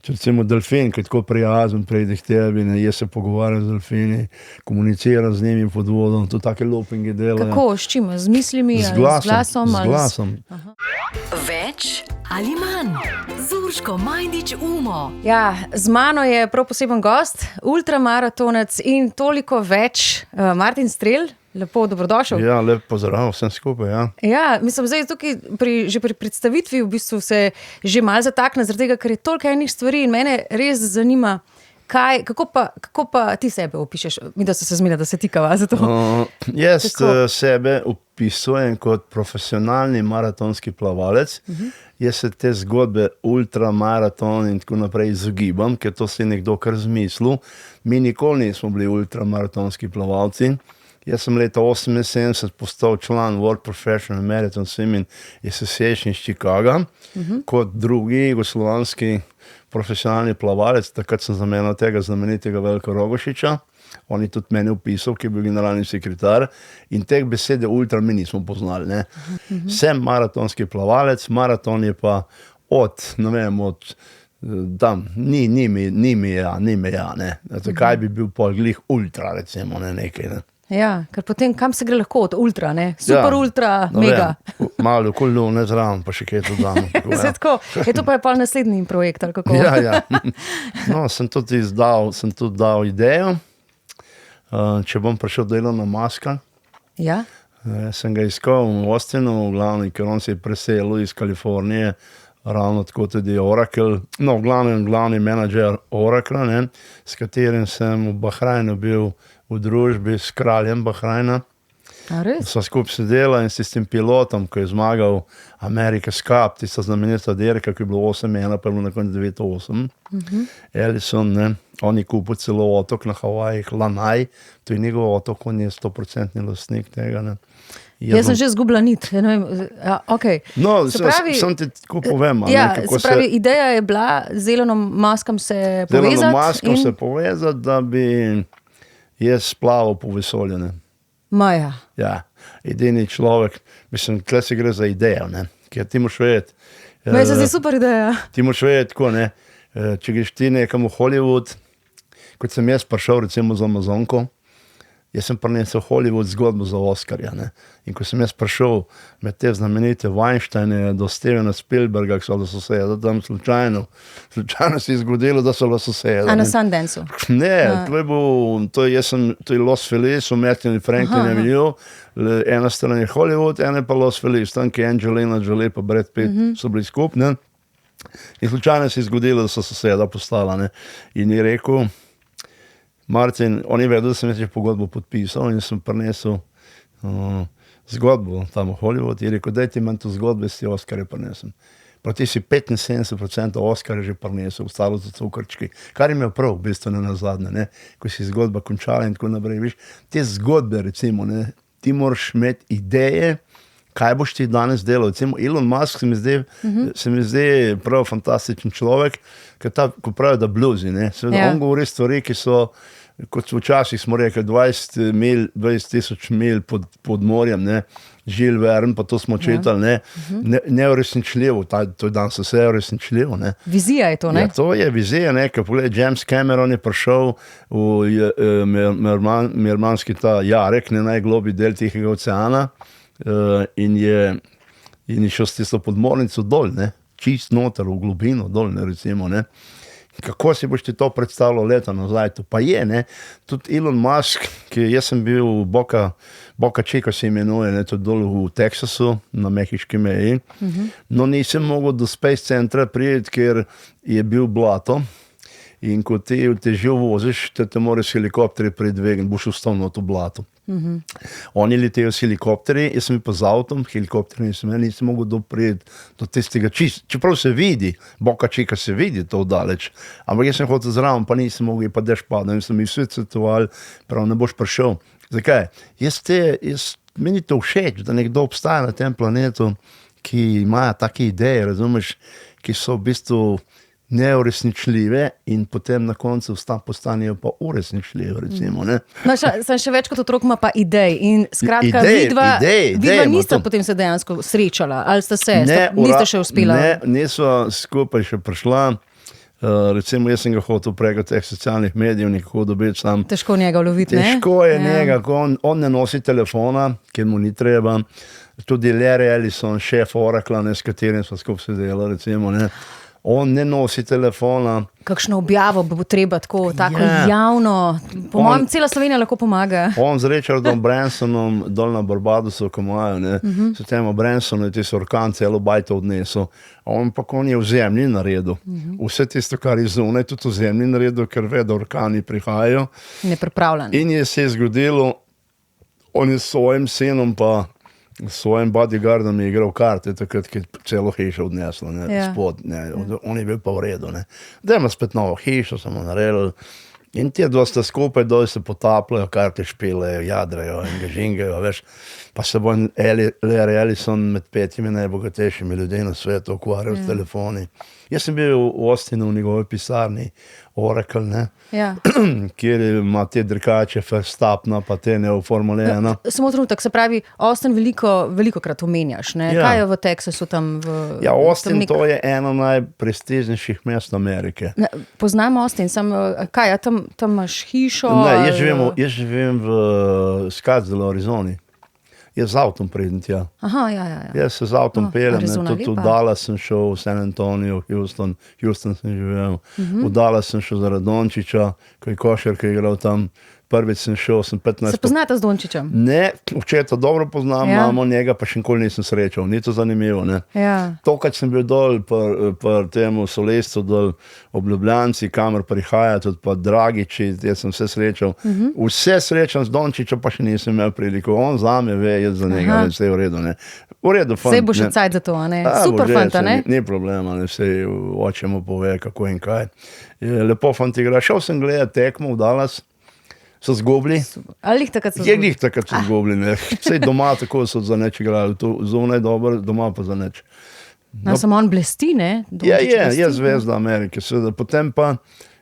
Če recimo delfin, ki je tako prijazen, prejde k tebi, ne, jaz se pogovarjam z delfini, komuniciram z njimi pod vodom, to take lopinge delajo. Kako, s čim? Z mislimi Z ali glasom, z glasom? z glasom. Več ali manj? Z Urško Majdič Umo. Ja, z mano je prav poseben gost, ultramaratonec in toliko več, Martin Strel. Lepo, dobrodošel. Ja, lep pozdrav vsem skupaj, ja. Ja, mislim, zdaj tukaj že pri predstavitvi v bistvu se že malo zatakne, zaradi tega, ker je toliko enih stvari in mene res zanima, kako pa ti sebe opišeš? Mi da so se zmenili, da se tikava za to. Jaz sebe opisujem kot profesionalni maratonski plavalec. Jaz se te zgodbe ultramaraton in tako naprej izogibam, ker to si nekdo kar zmislil. Mi nikoli nismo bili ultramaratonski plavalci. Jaz sem leta 1978 postal član World Professional Marathon Swimming Association iz Chicaga, kot drugi jugoslovanski profesionalni plavalec. Takrat sem zamenjal tega znamenitega Veljka Rogošiča. On je tudi mene opisal, ki je bil generalni sekretar. In teh besede ultra mi nismo poznali. Ne. Sem maratonski plavalec, maraton je pa tam, ni meja, ne. Zakaj bi bil pol glih ultra, recimo, ne, nekaj, ne. Ja, ker potem kam se gre lahko od ultra, ne? Super, ja, ultra, mega. Malo okoli ne zraven, pa še kaj to damo. Tako, je to pa je pa naslednji projekt, ali kako? Ja. No, sem tudi dal idejo, če bom prišel delo na Maska. Ja. Sem ga iskal v Austinu, v glavni, ker on se je preselil iz Kalifornije, ravno tako tudi Oracle, no, glavni menadžer Oracle, ne, s katerim sem v Bahrajnu bil v družbi s kraljem Bahrajna. A res? Sva skupaj sedela in s tistim pilotom, ko je zmagal America's Cup, tista znamenita dirka, ki je bilo 8-1, pa je bilo na koncu 9-8. Ellison, ne, on je kupil celo otok na Havajih, Lanai, to je njegov otok, on je 100% lastnik tega, ne. Jaz sem že zgubila nit. Ja, okay. No, sem ti tako povem. Ja, se pravi, ideja je bila z Elonom Muskom se povezati. Z Elonom Muskom se povezati, da bi jaz plaval po vesolju, ne. Maja. Ja, edini človek, mislim, tle se gre za idejo, ne. Ker ti moš vedeti. Meni se zdi super ideja. Ti moš vedeti, tako, ne. Če greš ti nekam v Hollywood, kot sem jaz prišel recimo z Amazonko, jaz sem prinesel Hollywood zgodbo za Oscarja, ne. In ko sem jaz prišel med te znamenite Weinsteine do Stevena Spielberga, ki so da sosedali tam slučajno se je zgodilo, da so da sosedali. A na Sundanceu? Ne, to je Los Feliz, v Matthew Franklin je videl, ena stran je Hollywood, ena pa Los Feliz, tam ki je Angelina Jolie pa Brad Pitt so bili skup, ne. In slučajno se je zgodilo, da so soseda postala, ne. In je rekel, Martin, on je vedel, da sem že pogodbo podpisal in sem prinesel zgodbo tam v Hollywood. Je rekel, daj ti manj to zgodbe, si Oscarje prinesem. Proti si 75% Oscarje že prinesel, ostalo so cukrčki. Kar je imel prav, v bistvu ne nazadnje, ne. Ko si zgodba končala in tako naprej, viš. Te zgodbe, recimo, ne, ti moraš imeti ideje, kaj boš ti danes delal. Recimo Elon Musk se mi zdi prav fantastičen človek, ko pravijo, da bluzi, ne. Seveda, on govori stvari, ki so, kot včasih smo rekli, 20,000 mil pod morjem, ne. Jules Verne, pa to smo čitali, ne. Neuresničljivo, to je danes vse uresničljivo, ne. Vizija je to, ne? Ja, to je vizija, ne, ker pogledaj, James Cameron je prišel v Mirmanski ta Jarek, ne, najgloblji del Tihega oceana, in je šel s tisto podmornico dol, ne, čist noter v globino dol, ne, recimo, ne. Kako si boš ti to predstavljal leta nazaj, to pa je, ne. Tudi Elon Musk, ki jaz sem bil v Boca Chica se imenuje, ne, tudi dol v Teksasu, na mehiški meji. No, nisem mogel do Space Centra priti, ker je bil blato. In ko ti težjo voziš, te moraš helikopterji predvegati, boš ostal na to blato. Oni letejo s helikopterji, jaz sem pa z avtom, helikopterji nisem mogel dopriti do tistega čeprav se vidi, Boca Chica se vidi to daleč, ampak jaz sem hotel zraven, pa nisem mogel, pa dež padal, in so mi vsi svetovali, prav ne boš prišel. Zakaj? Meni to všeč, da nekdo obstaja na tem planetu, ki imajo take ideje, razumeš, ki so v bistvu neuresničljive in potem na koncu postanejo pa uresničljive, recimo, ne. No, sem še več kot otrok ima pa idej in skratka vidva nista potem se dejansko srečala, ali sta se, nista še uspela? Ne, niso skupaj še prišla, Recimo, jaz sem ga hotel preko teh socialnih medijev nekako dobiti sam. Težko njega loviti, ne? Težko je njega, ko on ne nosi telefona, ker mu ni treba. Tudi Larry Ellison, šef Oracla, s katerim smo skupaj sedeli, recimo, ne. On ne nosi telefona. Kakšno objavo bo treba tako javno. Po mojem, cela Slovenija lahko pomaga. On z Richardom Bransonom dol na Barbadosu, ko imajo, ne, s temo Bransonu je tisto orkan celo bajto odnesel. On je v zemlji naredil. Vse tisto, kar je zunaj, tudi v zemlji naredil, ker ve, da orkani prihajajo. Nepripravljen. In je se zgodilo, on je s svojim sinom pa s svojim bodyguardom je igral karte, takrat, ki je celo hišo odneslo, spod, on je bil pa v redu, ne. Dajmo spet novo hišo, samo naredili. In ti dva sta skupaj, dol se potapljajo, karte špilejo, jadrajo in ga žingajo, veš. Pa se bo Larry Ellison med 5 najbogatejšimi ljudmi na svetu ukvarjal s telefoni. Jaz sem bil v Austinu v njegovi pisarni, Oracle, ne, kjer ima te drkače Verstappna, pa te ne v Formule 1. Samo trenutek, se pravi, Austin velikokrat omenjaš, ne? Kaj je v Teksasu tam? Ja, Austin to je eno najprestižnejših mest Amerike. Poznam Austin, kaj, tam imaš hišo? Ne, jaz živim v Scottsdale, Arizoni. Jaz z avtom pridem tja. Aha, ja. Jaz se z avtom peljem, tudi v Dallas sem šel, v San Antonio, Houston sem živel. V Dallas sem šel zaradi Dončića, ko je košarka igral tam. Prvič sem šel, sem 15... Se poznate z Dončićem? Ne, očeta dobro poznam, mamo njega pa še nikoli nisem srečal. Ni to zanimivo, ne. To, kad sem bil dol pri temu Solestu, dol ob Ljubljanci, kamer prihaja, tudi pa Dragiči, jaz sem vse srečal. Vse srečam z Dončića, pa še nisem imel priliko. On zame ve, jaz za njega, vse je v redu, ne. V redu, fant. Vse bo še cajt za to, ne? Super fanta, ne? Ni problema, ne, vse oče mu pove, kako in kaj. Lepo fant igra. Šel sem gledati tekmo v Dallas. So zgubili. Ali jih takrat so zgubili? Je jih takrat so zgubili, ne. Vsej doma tako so za neč igrali. Zunaj dobro, doma pa za neč. Samo on blesti, ne? Je zvezda Amerike, seveda. Potem pa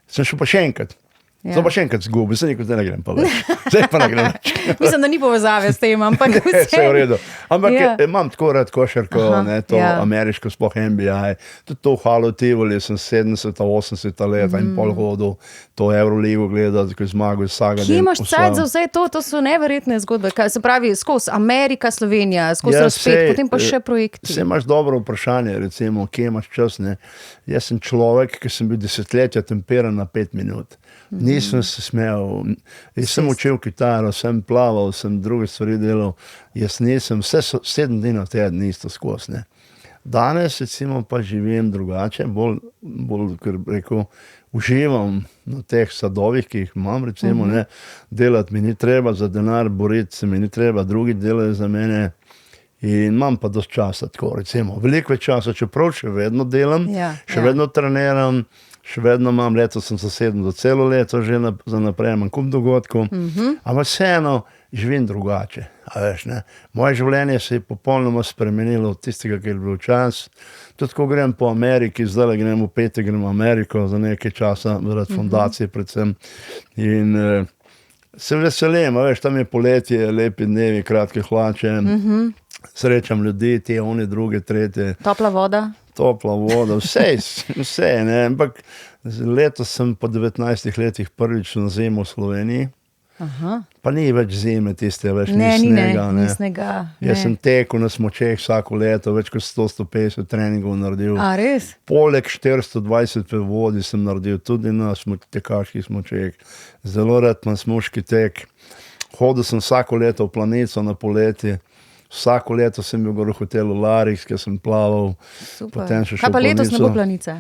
sem šel pa še enkrat. Sem pa še enkrat zgubil, se nikoli ne grem pa več. Zdaj pa ne grem več. Mislim, da ni povezave s tem, ampak vse. Vse v redu. Ampak imam tako rad košarko, to ameriško, sploh NBA. Tudi to v Halo Tivoli sem 70, 80 leta in pol hodil to Euroligo gledati, ko je zmagal vsega. Kje imaš cajt za vse to? To so neverjetne zgodbe. Se pravi, skozi Amerika, Slovenija, skozi razpet, potem pa še projekti. Vse imaš dobro vprašanje, recimo, kje imaš čas, ne. Jaz sem človek, ki sem bil desetletja temperan na 5 minut. Nisem se smel, jaz sem učil kitaro, sem plaval, sem druge stvari delal, jaz nisem, 7 dni na teden isto skozi, ne. Danes, recimo, pa živim drugače, bolj, ker rekel, uživam na teh sadovih, ki jih imam, recimo, ne, delati mi ni treba za denar, boriti se mi ni treba, drugi delajo za mene in imam pa dosti časa, tako, recimo, veliko več časa, čeprav še vedno delam, še vedno treniram, še vedno imam, letos sem zaseden za celo leto, že za naprej imam kup dogodkov, ampak vseeno živim drugače, a veš, ne. Moje življenje se je popolnoma spremenilo od tistega, ki je bil čas. Tudi ko grem po Ameriki, zdaj grem v petek, grem v Ameriko za nekaj časa, zaradi fundacije predvsem. In se veselim, a veš, tam je poletje, lepi dnevi, kratke hlače, srečam ljudi, te, one, druge, tretje. Topla voda, vse, ne, ampak letos sem po 19 letih prvič na zimu v Sloveniji, pa ni več zime tiste, več ni snega, ne. Jaz sem tekel na smučeh vsako leto, več kot 100-150 treningov naredil. A, res? Poleg 420 v vodi sem naredil tudi na tekaških smučeh. Zelo rad imam smuški tek. Hodil sem vsako leto v Planico na poletje. Vsako leto sem bil v hotelu Larix, kjer sem plaval. Super. Kaj pa letos ne bo Planice?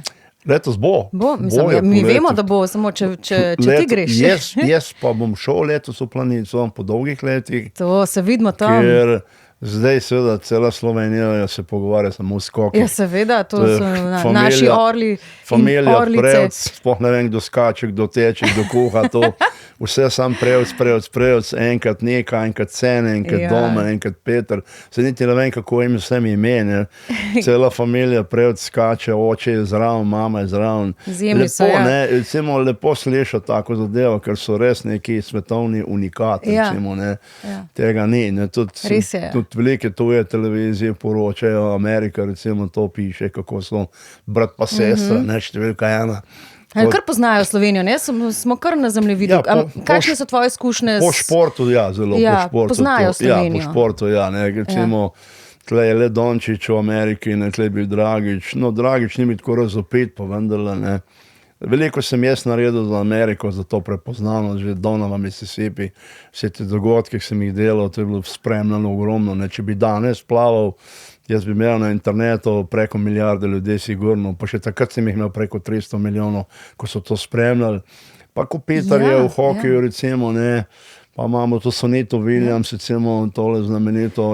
Letos bo. Mi vemo, da bo, samo če ti greš. Jaz pa bom šel letos v Planico po dolgih letih. To se vidimo tam. Ker zdaj seveda cela Slovenija se pogovarja samo v skokih. Ja, seveda, to so naši orli in orlice. Familija prevc, sploh ne vem, kdo skače, kdo teče, kdo kuha to. Vse sam prevc, enkrat neka, enkrat Cene, enkrat Doma, enkrat Peter. Se niti ne vem, kako jim vsem ime, ne. Cela familija prevc skače, oče je zraven, mama je zraven. Izjemni so, ja. Recimo, lepo slišati tako zadevo, ker so res neki svetovni unikati, recimo, ne. Tega ni, ne. Res je. Tudi tudi velike tuje televizije poročajo, Amerika recimo to piše, kako so brat pa sestra, ne, številka ena. Kar poznajo Slovenijo, ne? Smo kar na zemljevidu. Kakšne so tvoje izkušnje? Po športu, zelo po športu. Poznajo Slovenijo. Po športu, ne, recimo, tle je le Dončić v Ameriki, ne, tle je bil Dragić. No, Dragić ni mi tako razopet, pa vendarle, ne. Veliko sem jaz naredil za Ameriko, za to prepoznano, že Donava, Mississippi, vse te dogodke, ki sem jih delal, to je bilo spremljeno ogromno, ne. Če bi danes plaval, jaz bi imel na internetu preko milijarde ljudi sigurno, pa še takrat sem jih imel preko 300 milijonov, ko so to spremljali. Pa ko Peter je v hokeju, recimo, ne, pa imamo to Sonito Williams, recimo tole znamenito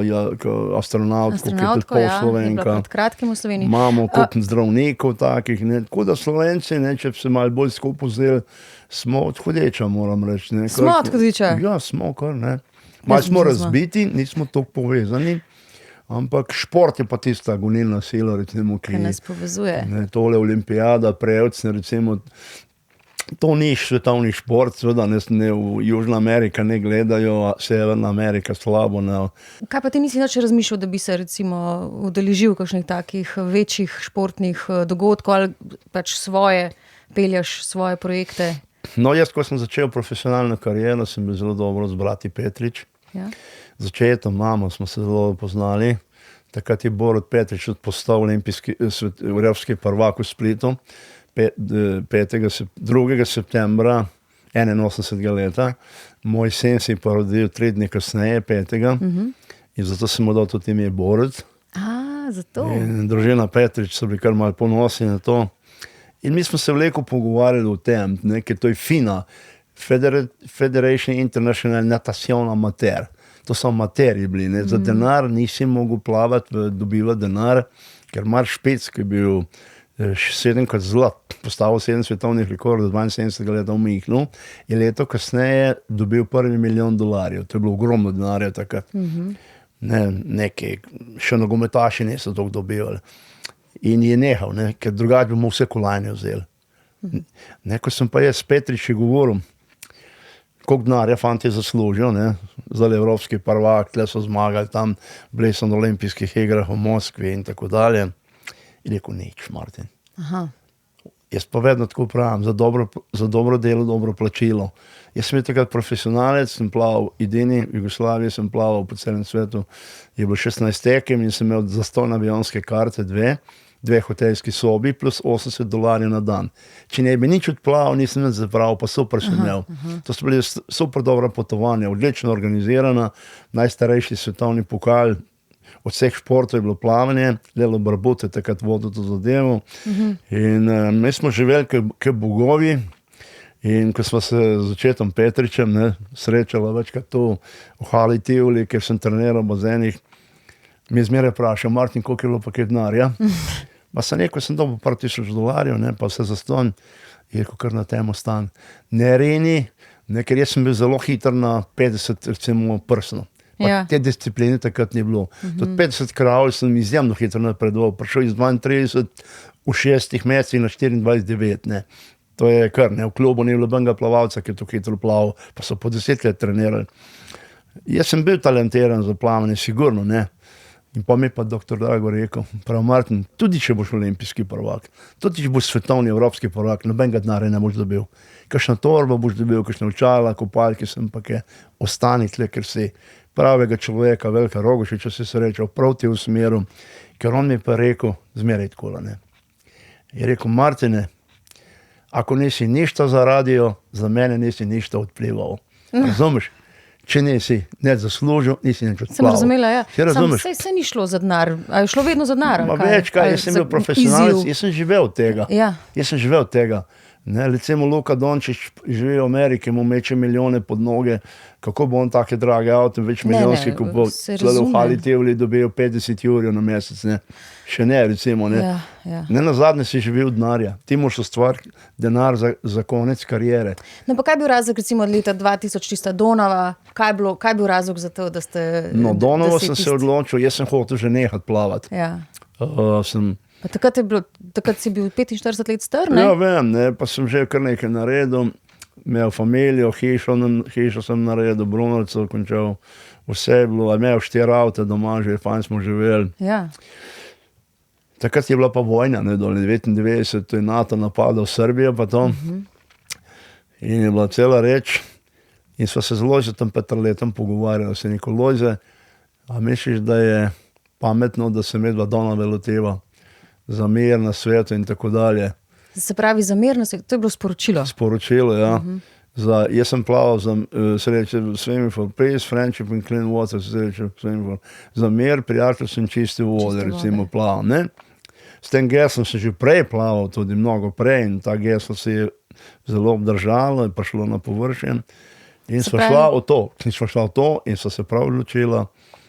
astronautko, ki je tudi pol Slovenka. Pred kratkim v Sloveniji. Imamo koliko zdravnikov takih, ne, tako da Slovenci, ne, če bi se malo bolj skupaj vzeli, smo odhodeča, moram reči. Ne, smo odhodeča? Ja, smo kar, ne. Malo smo razbiti, nismo toliko povezani. Ampak šport je pa tista gonilna sila, recimo, ki nas povezuje. Ne, tole olimpijada, prejevci, recimo, to ni svetovni šport, seveda ne v Južna Amerika ne gledajo, Severna Amerika slabo. Ne. Kaj pa ti nisi nič razmišljal, da bi se recimo udeležil kakšnih takih večjih športnih dogodkov ali pač peljaš svoje projekte? No, jaz, ko sem začel profesionalno kariero, sem bil zelo dobro z brati Petrič. Ja. Začetom mamo smo se zelo poznali. Takrat je Borut Petrič postal olimpijski evropski prvak v Splitu 2. septembra 81. leta. Moj sin se je porodil 3 dni kasneje, 5. In zato sem mu dal tudi ime Borut. Zato. In družina Petrič so bili kar malo ponosni na to. In mi smo se veliko pogovarjali o tem, ne, ker to je FINA, Federation International Natation Amateur. To so amaterji bili, ne. Za denar nisi mogel plavati, dobivati denar, ker Mark Špec, ki je bil 7-krat zlat, postavil 7 svetovnih rekordov 72 leta v Münchnu, je leto kasneje dobil $1 milijon. To je bilo ogromno denarja takrat. Ne, neki, še nogometaši niso toliko dobivali. In je nehal, ne, ker drugače bi mu vse kolajne vzeli. Ne, ko sem pa jaz s Petriči govoril, koliko denarja fanti zaslužijo, ne, za evropski prvak, tle so zmagali, tam bili so na olimpijskih igrah v Moskvi in tako dalje. In rekel, nič, Martin. Jaz pa vedno tako pravim, za dobro delo, dobro plačilo. Jaz sem bil takrat profesionalec, sem plaval edini, v Jugoslaviji sem plaval po celem svetu, je bilo 16 tekem in sem imel zastonj avionske karte, dve hotelski sobi plus $80 na dan. Če ne bi nič odplaval, nisem nič zapravil, pa super sem imel. To so bili super dobra potovanja, odlično organizirana, najstarejši svetovni pokal, od vseh športov je bilo plavanje, Lelo Barbut je takrat vodil to zadevo. In mi smo živeli kot bogovi. In ko smo se z očetom Petričem, ne, srečali večkrat tu v Hali Tivoli, ker sem treniral v bazenih, mi je zmeraj vprašal, Martin, koliko je bilo pa kaj denarja? Pa sem rekel, sem dobil par $1000, ne, pa vse zastonj. Je rekel, kar na tem ostan. Ne rini, ne, ker jaz sem bil zelo hiter na 50, recimo, prsno. Pa te discipline takrat ni bilo. Tudi 50 kravl sem izjemno hitro napredoval. Prišel iz 32 v 6 mesecih na 24,9, ne. To je kar, ne, v klubu ni bilo benga plavalca, ki je to hitro plaval, pa so po 10 let trenirali. Jaz sem bil talentiran za plavanje, sigurno, ne. In pa mi pa doktor Drago rekel, prav Martin, tudi če boš olimpijski prvak, tudi če boš svetovni evropski prvak, nobenega denarja ne boš dobil. Kakšna torba boš dobil, kakšna očala, kopalke, sem pa kaj, ostani tle, ker si pravega človeka, Veljka Rogošiča se srečal proti v smeru, ker on mi pa rekel, zmeraj tako, ne. Je rekel, Martine, ako nisi ništa zaradio, za mene nisi ništa odplival. Razumeš? Če nisi nič zaslužil, nisi nič odplaval. Sem razumela, ja. Saj ni šlo za denar. A je šlo vedno za denar? Več kaj, jaz sem bil profesionalec, jaz sem živel od tega. Jaz sem živel od tega. Ne, recimo Luka Dončić živi v Ameriki, mu meče milijone pod noge, kako bo on take drage avto, več milijonski kupil, tle v Hali Tivoli dobijo 50 jurjev na mesec, ne. Še ne, recimo, ne. Ne nazadnje si živi od denarja. Ti moraš ustvariti denar za konec kariere. No pa kaj je bil razlog, recimo od leta 2000 tista Donava, kaj je bil razlog za to, da ste... No, Donavo sem se odločil, jaz sem hotel že nehati plavati. Takrat si bil 45 let star, ne? Ja, vem, ne, pa sem že kar nekaj naredil, imel familijo, hišo sem naredil, Brunarco končal vse je bilo, imel 4 avte doma, že fajn smo živeli. Ja. Takrat je bila pa vojna, ne, do 99, to je NATO napadal Srbijo pa to. In je bila cela reč. In sva se z Lojzetom Petrletom pogovarjala, se neko Lojze, a misliš, da je pametno, da se medva Donave loteva za mir na svetu in tako dalje. Se pravi, za mir na svetu, to je bilo sporočilo. Sporočilo, ja. Jaz sem plaval za swimming for peace, friendship and clean water, za mir, prijateljstvo in čiste vode, recimo plaval, ne. S tem geslom sem že prej plaval, tudi mnogo prej in ta geslo se je zelo obdržalo in prišlo na površje. In sva šla v to in sva se prav odločila.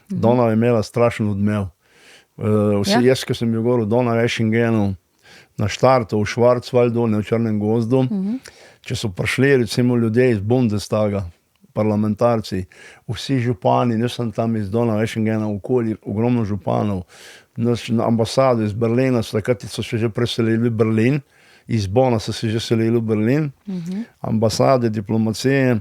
Donava je imela strašen odmev. Jaz, ko sem bil gor v Donau-Eschingenu na štartu v Schwarzwaldu, ne v Črnem gozdu, če so prišli recimo ljudje iz Bundestaga, parlamentarci, vsi župani, ne sem tam iz Donau-Eschingena okoli, ogromno županov, na ambasado iz Berlina, takrat so se že preselili v Berlin, iz Bona so se že selili v Berlin, ambasade, diplomacije,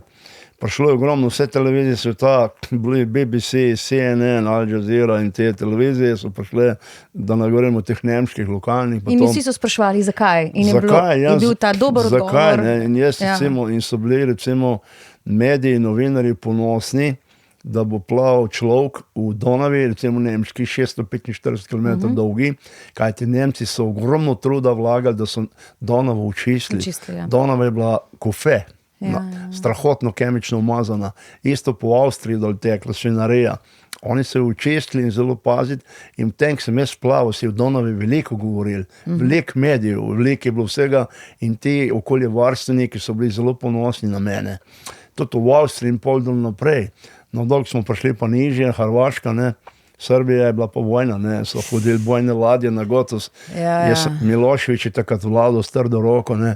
prišlo je ogromno, vse televizije sveta, bili BBC, CNN, Al Jazeera in te televizije so prišle, da ne govorimo o teh nemških, lokalnih. In vsi so sprašvali, zakaj? In zakaj? Je bil ta dober odgovor? Zakaj? Ne? In jaz recimo, in so bili recimo mediji, novinarji ponosni, da bo plaval človek v Donavi, recimo nemški, 645 km dolgi, kajti Nemci so ogromno truda vlagali, da so Donavo očistili. Donava je bila kofe. Strahotno kemično umazana. Isto po Avstriji dol tekla svinarija. Oni se očistili in zelo paziti in v tem, ko sem jaz plaval, si v Donavi veliko govorili, veliko medijev, veliko je bilo vsega in ti okoljevarstveniki so bili zelo ponosni na mene. Tudi v Avstriji in pol dol naprej. No, dolgo smo prišli pa nižje, Hrvaška, ne. Srbija je bila pa vojna, ne, so hodili bojne ladje na Gotos. Milošević je takrat vladal s trdo roko, ne.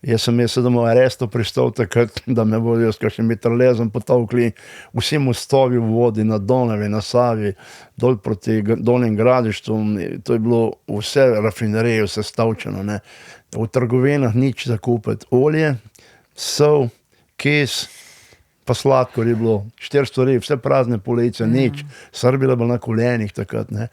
Jaz sem v arestu pristal takrat, da me bodo s kakšnim mitraljezom potovkli, vsi mostovi v vodi, na Donavi, na Savi, dol proti Donjem Gradištu, to je bilo vse rafinerije, vse stavčeno, ne. V trgovinah nič za kupiti, olje, sol, kis, pa sladkor je bilo, 4 stvari, vse prazne police, nič. Srbija bila na kolenih takrat, ne.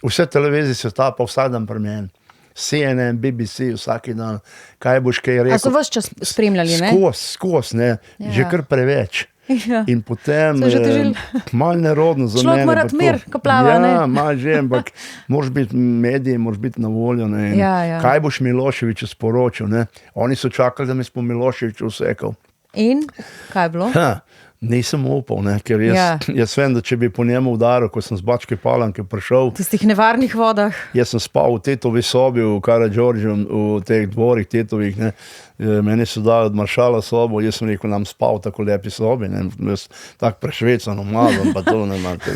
Vse televizije sveta pa vsak dan pri meni. CNN, BBC, vsaki dan, kaj boš kaj rekel. A so vas čas spremljali, ne? Skos, ne, že kar preveč. In potem, malo nerodno za mene. Človek mora mir, ko plava, ne? Ja, malo že, ampak moraš biti mediji, moraš biti na voljo, ne. Kaj boš Miloševiću sporočil, ne? Oni so čakali, da mi smo Miloševiću usekal. In? Kaj je bilo? Nisem upal, ne, ker jaz vem, da če bi po njemu udaril, ko sem z Bačke Palanke prišel. V tistih nevarnih vodah. Jaz sem spal v tetovi sobi, v Karađorđu, v teh dvorih tetovih, ne. Meni so dali od maršala sobo, jaz sem rekel, nam spal v tako lepi sobi, ne. Jaz tak prešvecan, umazan, pa to ne imate.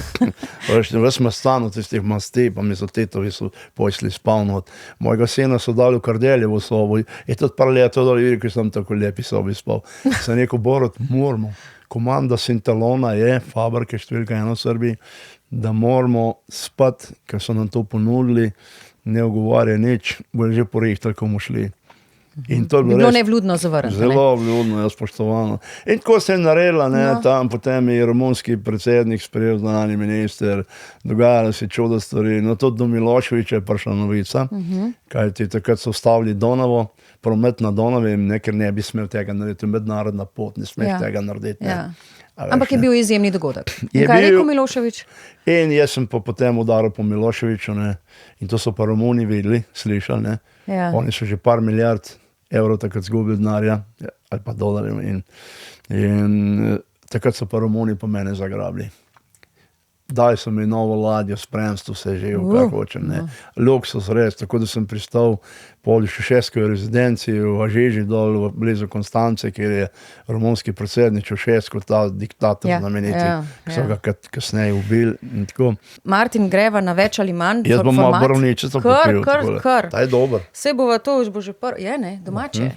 Ves me stanu tistih masti, pa mi so tetovi so pošli spal not. Mojega sina so dali v Kardeljevo sobo, je tudi par leto dali, vidi, ker sem tako lepi sobi spal. Sem rekel, Borut, moramo. Komanda Sintalona je, fabrike številka 1 v Srbiji, da moramo spati, ker so nam to ponudili, ne ogovarja nič, bojo že porihtali, ko bomo šli. In to je bilo res nevljudno zavrniti. Zelo vljudno, spoštovano. In tako se je naredila, ne, tam potem je romunski predsednik sprejel, zunanji minister, dogajalo se čudo stvari, no tudi do Miloševića je prišla novica, kajti takrat so ustavili Donavo, promet na Donavi, ker ne bi smel tega narediti, mednarodna pot, ne smeš tega narediti. Ampak je bil izjemni dogodek. In kaj je rekel Milošević? In jaz sem pa potem udaril po Miloševiću, ne, in to so pa Romuni videli, slišali, ne. Oni so že par milijard evrov takrat zgubili denarja, ali pa dolarjev, in takrat so pa Romuni po mene zagrabili. Dali so mi novo ladjo, spremstvo, vse živo, kako hočem, ne. Luksus res, tako da sem pristal pol v Šeškovi rezidenci v Ažiži dol, blizu Konstance, kjer je romunski predsednik Čaušescu, ta diktator znameniti, ki so ga kasneje ubili in tako. Martin, greva na več ali manj format. Jaz bom malo borovničico popil. Kar. Ta je dober. Saj bova to, už bo že je, ne, domače.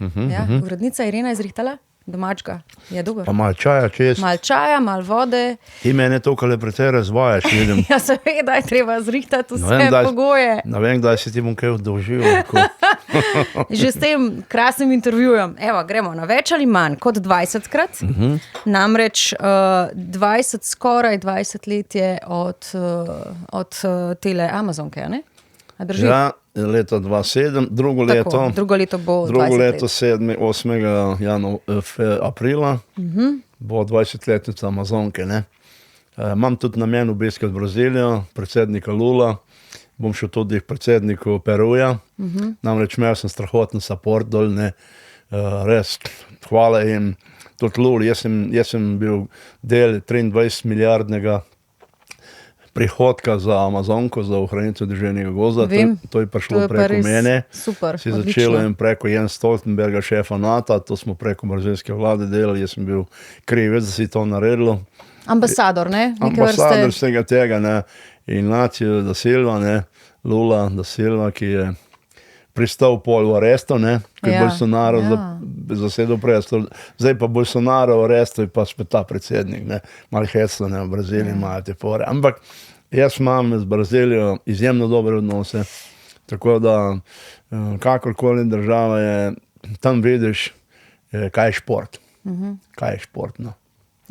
Urednica Irena je zrihtala. Domačka, je dober. Pa malo čaja čez. Malo čaja, malo vode. Ti mene to, kar le precej razvajaš, vidim. Ja, seveda je treba zrihtati vse pogoje. Ne vem, kdaj si ti bom kaj odolžil. že s tem krasnim intervjujem. Evo, gremo na več ali manj kot 20-krat. Namreč skoraj 20 let je od tele Amazonke, ne? A drži? Ja, leto 2007, drugo leto bo 20 drugo let. leto 8. aprila bo 20-letnica Amazonke. Ne? Imam tudi namen obiskati Brazilijo, predsednika Lula, bom šel tudi k predsedniku Peruja, namreč imel sem strahoten support dol, ne? Res, hvala jim, tudi Lul, jaz sem bil del 23 milijardnega prihodka za Amazonko, za ohranitev državnega gozda. To je prišlo preko mene. Super, si začelo in preko Jens Stoltenberga, šefa NATO, to smo preko brazilske vlade delali, jaz sem bil krivec, da si to naredilo. Ambasador, ne? Ambasador vsega tega, ne? Ignacio da Silva, ne? Lula da Silva, ki je pristal pol v aresto, ne? Ko je Bolsonaro zasedel prestol. Zdaj pa Bolsonaro v aresto je pa spet ta predsednik, ne? Malo hecno, ne? V Braziliji imajo te fore. Ampak jaz imam z Brazilijo izjemno dobre odnose, tako da kakorkoli država je, tam vidiš, kaj je šport. Kaj je šport, no.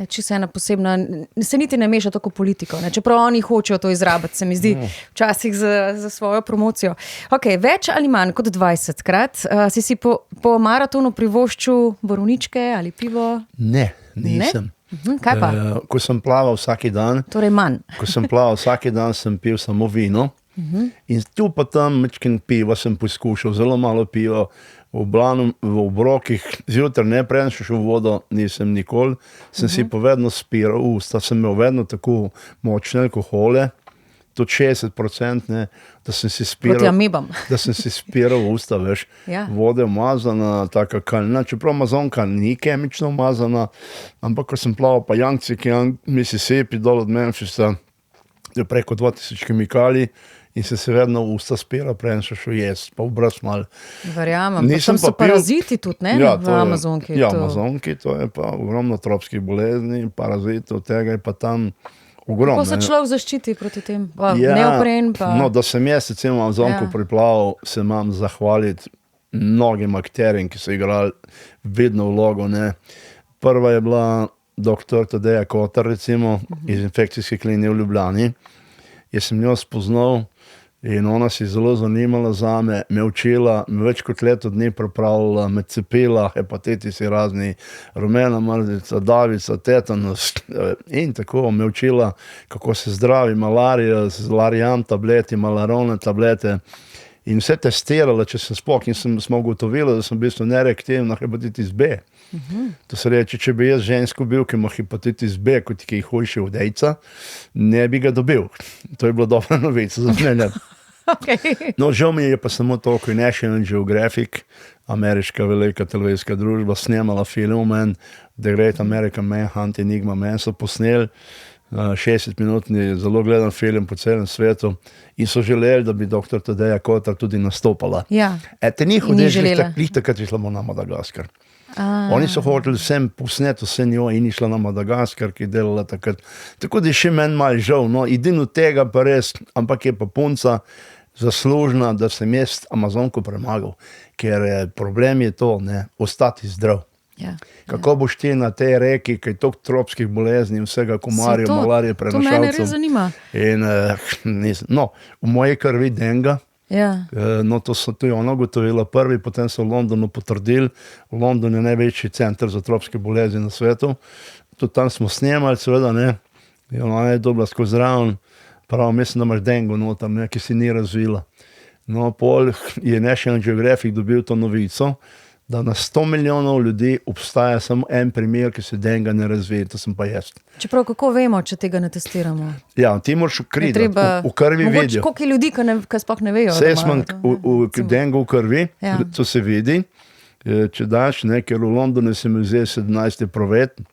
Čisto ena posebna, se niti ne meša tako politiko, ne? Čeprav oni hočejo to izrabiti, se mi zdi, včasih za svojo promocijo. Ok, več ali manj kot 20-krat si po maratonu privoščil borovničke ali pivo? Ne, nisem. Kaj pa? Ko sem plaval vsaki dan, torej manj. Ko sem plaval vsaki dan, sem pil samo vino. In tu pa tam mečken piva sem poskušal, zelo malo piva. V obrokih, zjutraj ne, preden sem šel v vodo, nisem nikoli. Sem si pa vedno spiral usta, sem imel vedno tako močne alkohole, tudi 60%, ne, da sem si spiral. Proti amebam. Da sem si spiral usta, veš. Ja. Voda je umazana, taka kalina, čeprav Amazonka ni kemično umazana, ampak ko sem plaval pa Yangtze, Mississippi, dol od Memphisa, je preko 2000 kemikalij, in se vedno usta spira, preden so šel jesti, pa obraz mal. Verjamem, pa tam so paraziti tudi, ne? Ja, v Amazonki. Ja, v Amazonki, to je pa ogromno tropskih bolezni, parazitov, tega je pa tam ogromno. Kako se človek zaščiti proti tem? Neopren pa... No, da sem jaz recimo Amazonko priplaval, se imam zahvaliti mnogim akterjem, ki so igrali vedno vlogo, ne. Prva je bila dr. Tadeja Kotar, recimo, iz infekcijske klinike v Ljubljani. Jaz sem jo spoznal in ona si zelo zanimala zame, me učila, me več kot leto dni pripravila, me cepila, hepatitisi razni, rumena mrzica, davica, tetanus in tako me učila, kako se zdravi malarija, lariam tableti, malarone tablete. In vse testirala, če sem sploh, in smo ugotovili, da sem v bistvu nereaktiven na hepatitis B. To se reče, če bi jaz žensko bil, ki ima hepatitis B, kot je hujši od AIDS-a, ne bi ga dobil. To je bila dobra novica za mene. Okay. No, žal mi je pa samo to, ko je National Geographic, ameriška velika televizijska družba, snemala film o meni, The Great American Manhunt, Enigma Man, so posneli 60-minutni, zelo gledan film po celem svetu in so želeli, da bi dr. Tadeja Kotar tudi nastopala. Ja. Te ni hodila, takrat je šla na Madagaskar. Oni so hoteli vsem posneti vse njo in išla na Madagaskar, ki je delala takrat. Tako da je še meni malo žal, no, edino tega pa res, ampak je pa punca zaslužna, da sem jaz Amazonko premagal, ker problem je to, ne, ostati zdrav. Ja. Kako boš ti na tej reki, kaj je toliko tropskih bolezni in vsega komarjev, malarije, prenašalcev. To mene res zanima. In, no, v moje krvi denga. Ja. No, to je ona ugotovila prvi, potem so v Londonu potrdili. V Londonu je največji center za tropske bolezni na svetu. Tudi tam smo snemali, seveda, ne. In ona je dobila skozi zraven, prav, mislim, da imaš dengo noter, ne, ki si ni razvila. No, pol je National Geographic dobil to novico, da na 100 milijonov ljudi obstaja samo en primer, ki se denga ne razvije, to sem pa jaz. Čeprav kako vemo, če tega ne testiramo? Ja, ti moraš v krvi, v krvi vidijo. Mogoče koliko ljudi, ki sploh ne vejo. Vse imam dengo v krvi, to se vidi, če daš, ne, ker v Londonu sem vzel 17. proved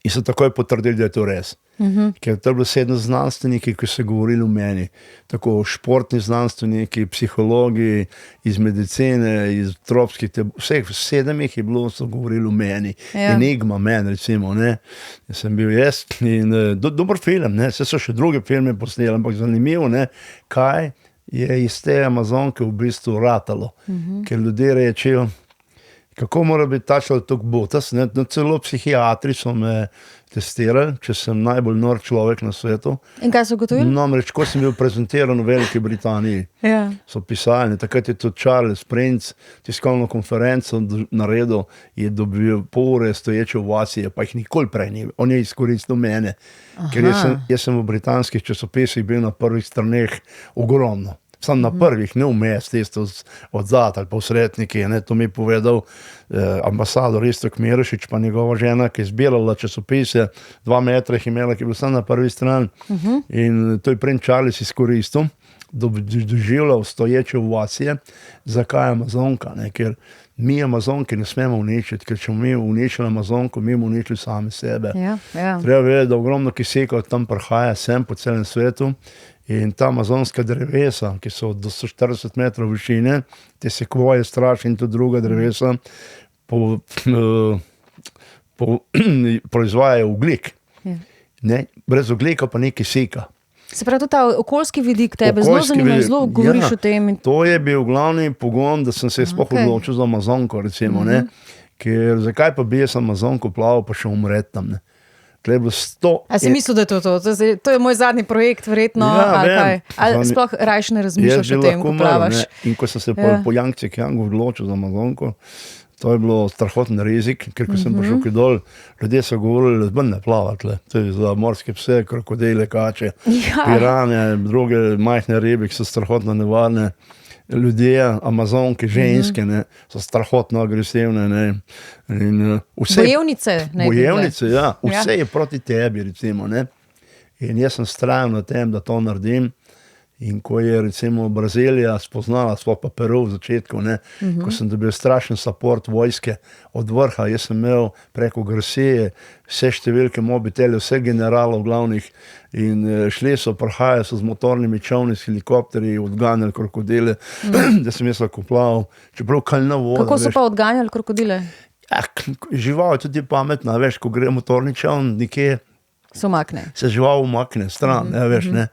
in so takoj potrdili, da je to res. Ker to je bilo 7 znanstveniki, ki so govorili o meni, tako športni znanstveniki, psihologi, iz medicine, iz tropskih, vseh 7 jih je bilo, so govorili o meni. Ja. Enigma Man, recimo, ne. Sem bil jaz in dober film, ne. Se so še druge filme posneli, ampak zanimivo, ne, kaj je iz te Amazonke v bistvu ratalo. Ker ljudje rečejo, kako mora biti ta človek tako botas, ne? No, celo psihiatri so me testirali, če sem najbolj nor človek na svetu. In kaj so ugotovili? Namreč, ko sem bil prezentiran v Veliki Britaniji, Ja. so pisali, takrat je tudi Charles Prince tiskovno konferenco naredil, je dobil pol ure stoječe ovacije, pa jih nikoli prej ni. On je izkoristil mene, ker jaz sem v britanskih časopisih bil na prvih straneh ogromno. Sam na prvih, ne vmes, tisto od zad ali pa v sredniki, to mi je povedal ambasador Iztok Mirošič, pa njegova žena, ki je zbirala časopise, 2 metra jih imela, ki je bil sam na prvi stran. In to je princ Charles izkoristil, doživljal stoječe ovacije. Zakaj Amazonka? Ne? Ker mi Amazonke ne smemo uničiti, ker če mi uničili Amazonko, mi bomo uničili sami sebe. Ja, ja. Treba vedeti, da ogromno kisika od tam prihaja sem po celem svetu. In ta amazonska drevesa, ki so do 140 metrov višine, te sekvoje strašne in tudi druga drevesa, proizvajajo ogljik. Ja. Ne? Brez ogljika pa ni kisika. Se pravi, tudi ta okoljski vidik tebe zelo Okoljski zanima, vidik, zelo govoriš o tem. To je bil glavni pogon, da sem se sploh odločil za Amazonko, recimo, ne? Ker zakaj pa bi jaz Amazonko plaval, pa še umret tam, ne? A si mislil, da je to? To je moj zadnji projekt, verjetno, ali kaj? Ali sploh rajš ne razmišljaš o tem, ko plavaš? In ko sem se po Yangtze Kiangu odločil za Amazonko, to je bilo strahoten rizik, ker ko sem prišel kaj dol, ljudje so govorili, da ne plavati, to je za morske pse, krokodile, kače, piranje, druge majhne ribe, ki so strahotno nevarne. Ljudje, Amazonke, ženske, ne, so strahotno agresivne. Ne, in vse, bojevnice, ja, vse je proti tebi, recimo. Ne. In jaz sem vztrajal na tem, da to naredim. In ko je recimo Brazilija spoznala, sploh pa Peru v začetku, ne, ko sem dobil strašen support vojske od vrha, jaz sem imel preko Garcije vse številke mobiteljev, vse generalov glavnih in šli so, prihajajo so z motornimi čovni, s helikopterji, odganjali krokodile, da sem jaz lahko plaval, čeprav kalna voda. Kako so pa odganjali krokodile? Ja, žival je tudi pametna, veš, ko gre motorni čovn nekje, se žival umakne stran, veš, ne.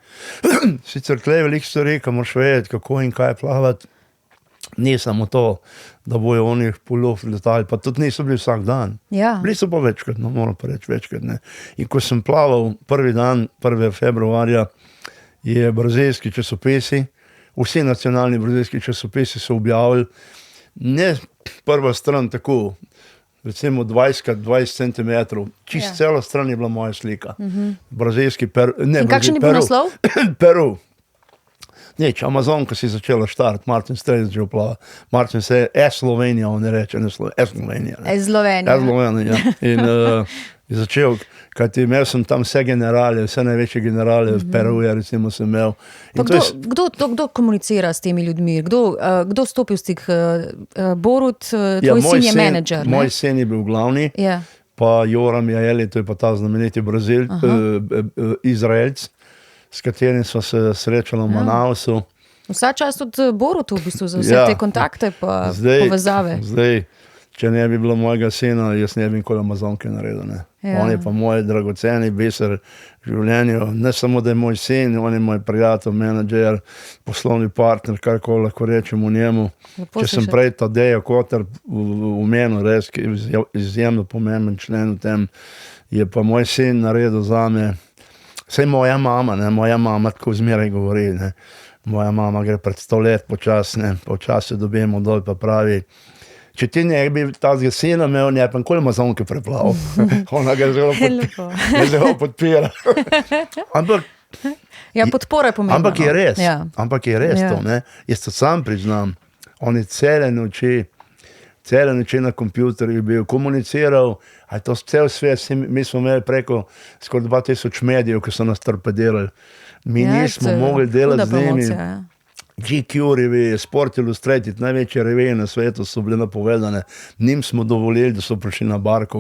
Sicer tle je veliko stvari, ko moraš vedeti, kako in kaj plavati. Ni samo to, da bojo oni po luft letali, pa tudi niso bili vsak dan. Ja. Bili so pa večkrat, no moram pa reči večkrat, ne. In ko sem plaval prvi dan, 1. februarja, je brazilski časopisi, vsi nacionalni brazilski časopisi so objavili, ne prva stran tako, recimo 20 cm, čist cela stran je bila moja slika. Brazilski Peru. In kakšen je bil naslov? Peru. Nič, Amazonka si začela štart, Martin Strejc že uplava. Martin se je Slovenija, on ne reče, ne Slovenija. Slovenija. In je začel, kajti imel sem tam vse generale, vse največje generale v Peruja, recimo sem imel. Kdo komunicira s temi ljudmi? Kdo stopi v stik? Borut, tvoj sin je menedžer. Moj sin je bil glavni, pa Joram Jaeli, to je pa ta znameniti Brazil, Izraelc, s katerim smo se srečali v Manausu. Vsa čast od Borutu v bistvu za vse te kontakte pa povezave. Zdaj, če ne bi bilo mojega sina, jaz ne bi nikoli Amazonke naredil. Ne. On je pa moj dragoceni biser življenju. Ne samo, da je moj sin, on je moj prijatelj, menedžer, poslovni partner, karkoli lahko rečem o njemu. Če sem prej Tadeja Kotar omenil, res, ki je izjemno pomemben člen v tem, je pa moj sin naredil zame. Saj moja mama tako zmeraj govori, ne. Moja mama gre pred 100 let počasi dobimo dol, pa pravi, če ti ne bi tazga sina imel, ne pa nikoli Amazonke preplaval. Ona ga zelo podpira. Ja, podpora je pomembna. Ampak je res to, ne. Jaz to sam priznam. On je cele noči na kompjuterju bil, komuniciral, a je to cel svet, mi smo imeli preko skoraj 2000 medijev, ki so nas torpedirali. Mi nismo mogli delati z njimi. GQ revije, Sport Illustrated, največje revije na svetu so bile napovedane. Njim smo dovolili, da so prišli na barko,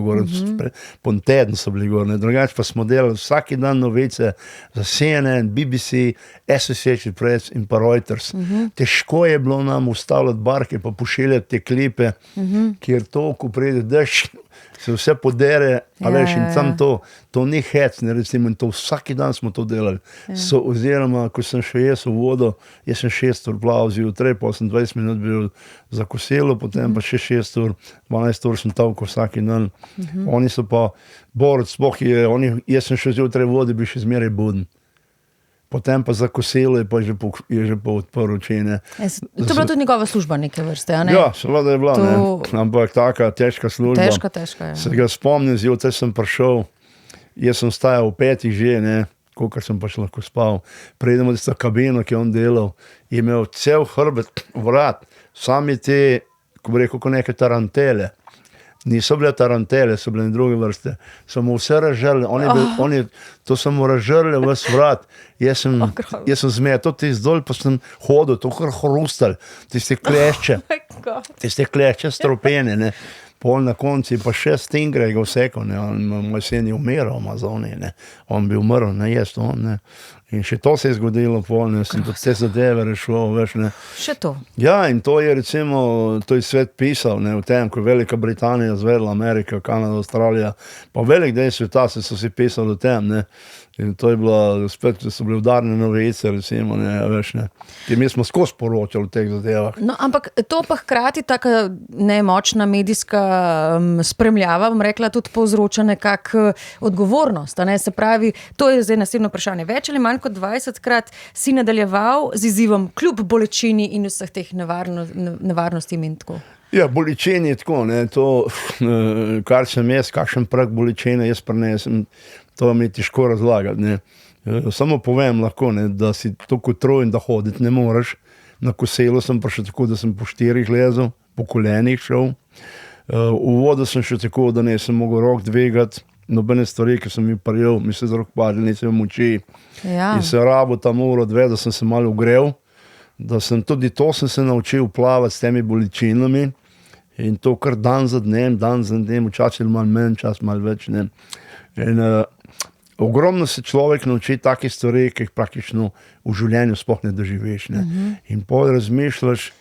po teden so bili gor. Drugače pa smo delali vsaki dan novice za CNN, BBC, Associated Press in pa Reuters. Težko je bilo nam ustavljati barke pa pošiljati te klipe, kjer to, ko pride dež, se vse podere, a Ja, veš, in ja, tam ja. to ni hec, ne, recimo, in to vsaki dan smo to delali. Oziroma, ko sem še jaz v vodo, jaz sem 6 ur plaval zjutraj, pa sem 20 minut bil za kosilo, potem pa še 6 ur, 12 ur sem tavko vsaki dan. Oni so pa borec, jaz sem še zjutraj v vodi, bil še zmeraj buden. Potem pa za kosilo je že pa odprl oči, ne. To je bila tudi njegova služba neke vrste, a ne? Ja, seveda je bila, ne. Ampak taka težka služba. Težka, ja. Se ga spomnim, zjutraj sem prišel, jaz sem stajal v 5 že, ne, kolikor sem pa še lahko spal. Prejdemo v tisto kabino, ki je on delal, je imel cel hrbet vrat, sami te, ko bi rekel, kot neke tarantele. Niso bile tarantele, so bile druge vrste. So mu vse razžrli, to so mu razžrli ves vrat. Jaz sem zmetal tisti dol, pa sem hodil, to kar hrustal, tiste klešče. Tiste kleče stropene, ne. Pol na konci pa še Stingray ga vsekal, ne. Moj sin je umiral v Amazoni, ne. On bi umrl, ne, jaz to, ne. In še to se je zgodilo, pol, ne, sem tudi te zadeve rešil, veš, ne. Še to. Ja, in to je recimo, to je svet pisal, ne, v tem, ko je Velika Britanija zvedla, Amerika, Kanada, Avstralija, pa velik del sveta so si pisali o tem, ne. In to je bila, spet so bile udarne novice, recimo, ne, veš, ne. Ki mi smo skozi poročali o teh zadevah. No, ampak to pa hkrati taka nemočna medijska spremljava, bom rekla, tudi povzroča nekako odgovornost, a ne, se pravi, to je zdaj naslednje vprašanje. Več ali manj kot 20krat si nadaljeval z izzivom kljub bolečini in vseh teh nevarnosti in tako. Ja, bolečine je tako, ne, to, kar sem jaz, kakšen prag bolečine jaz prenesem, to mi je težko razlagati, ne. Samo povem lahko, ne, da si tako utrujen, da hoditi ne moreš. Na kosilo sem pa še tako, da sem po 4 lezel, po kolenih šel. V vodo sem še tako, da nisem mogel rok dvigati, nobene stvari, ki sem jih prijel, mi se z rok padli, nisem moči. Ja. In se rabo tam uro, 2, da sem se malo ugrel, da sem tudi to sem se naučil plavati s temi bolečinami. In to kar dan za dnem, včasih malo manj, čas malo več, ne. In ogromno se človek nauči takih stvari, ki jih praktično v življenju sploh ne doživiš, ne. In pol razmišljaš,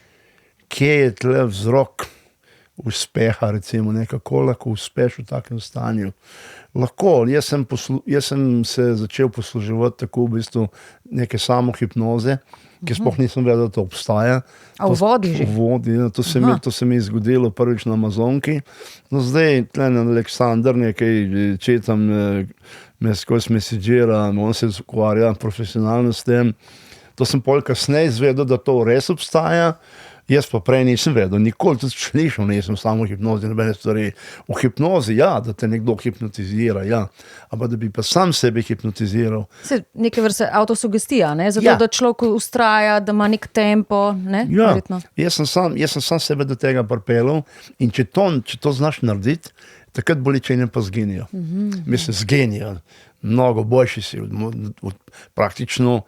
kje je tle vzrok uspeha, recimo, ne, kako lahko uspeš v takem stanju. Lahko, jaz sem se začel posluževati tako v bistvu neke samohipnoze, ki sploh nisem vedel, da to obstaja. A v vodi že? V vodi, ja, to se mi je zgodilo prvič na Amazonki. No zdaj, tle na Aleksandr nekaj čitam, me skozi mesidžira, on se ukvarja profesionalno s tem. To sem pol kasneje izvedel, da to res obstaja. Jaz pa prej nisem vedel, nikoli tudi slišal nisem samo hipnozi, nobene stvari. V hipnozi, ja, da te nekdo hipnotizira, ja, ampak da bi pa sam sebe hipnotiziral. Se neke vrste avtosugestija, ne? Zato, Ja. da človek ustraja, da ima nek tempo, ne? Ja, Verjetno. jaz sem sam sebe do tega pripeljal in če to znaš narediti, takrat bolečine pa zginijo. Mislim, zginijo. Mnogo boljši si, praktično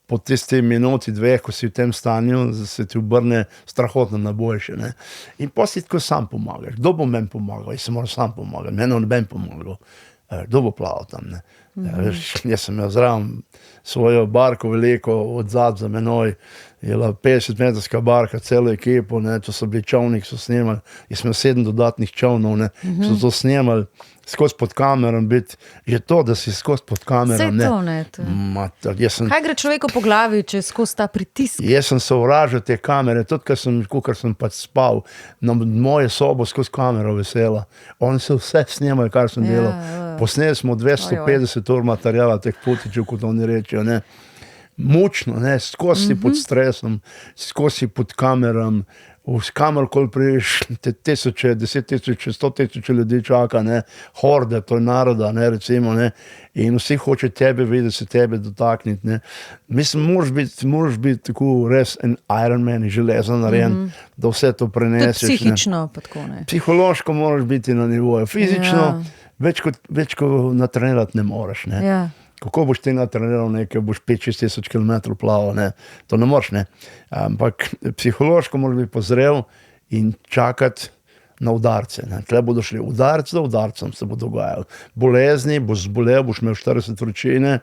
po tisti minuti, 2, ko si v tem stanju, se ti obrne strahotno na boljše, ne. In pa si tako sam pomagaš. Kdo bo meni pomagal? Jaz se moram sam pomagati. Meni noben pomagal. Kdo bo plaval tam, ne. Jaz sem imel zraven svojo barko veliko, odzad za menoj, je bila 50-metrska barka, celo ekipo, ne, to so bili čovni, ki so snemali, jaz sem imel 7 dodatnih čovnov, ne, so to snemali, skozi pod kamerom biti, že to, da si skozi pod kamerom, Saj to, ne, to je. Mater, Kaj gre človeku po glavi, če je skozi ta pritisk? Jaz sem sovražil te kamere, tudi ko sem pač spal, na moje sobo skozi kamero vesela. Oni so vse snemali, kar sem delal. Posneli smo 250 ur materijala, teh footageov, kot oni rečejo, ne. Mučno, ne, skozi si pod stresom, skozi si pod kamerom, kamorkoli priješ, te 10 tisoče, 100 tisoče ljudi čaka, ne, horde, to je naroda, ne, recimo, ne, in vsi hoče tebe videti, se tebe dotakniti, ne. Mislim, moraš biti tako res en Iron Man, železen narejen, da vse to preneseš. Tudi psihično, pa tako, ne. Psihološko moraš biti na nivoju, fizično, več kot natrenirati ne moreš, ne. Ja. Kako boš ti natreniral nekaj, boš 5-6 tisoč kilometrov plaval, ne, to ne moreš, ne. Ampak psihološko moraš biti pozrel in čakati na udarce, ne. Tle bodo šli udarc za udarcem, se bo dogajalo. Bolezni, boš zbolel, boš imel 40 vročine,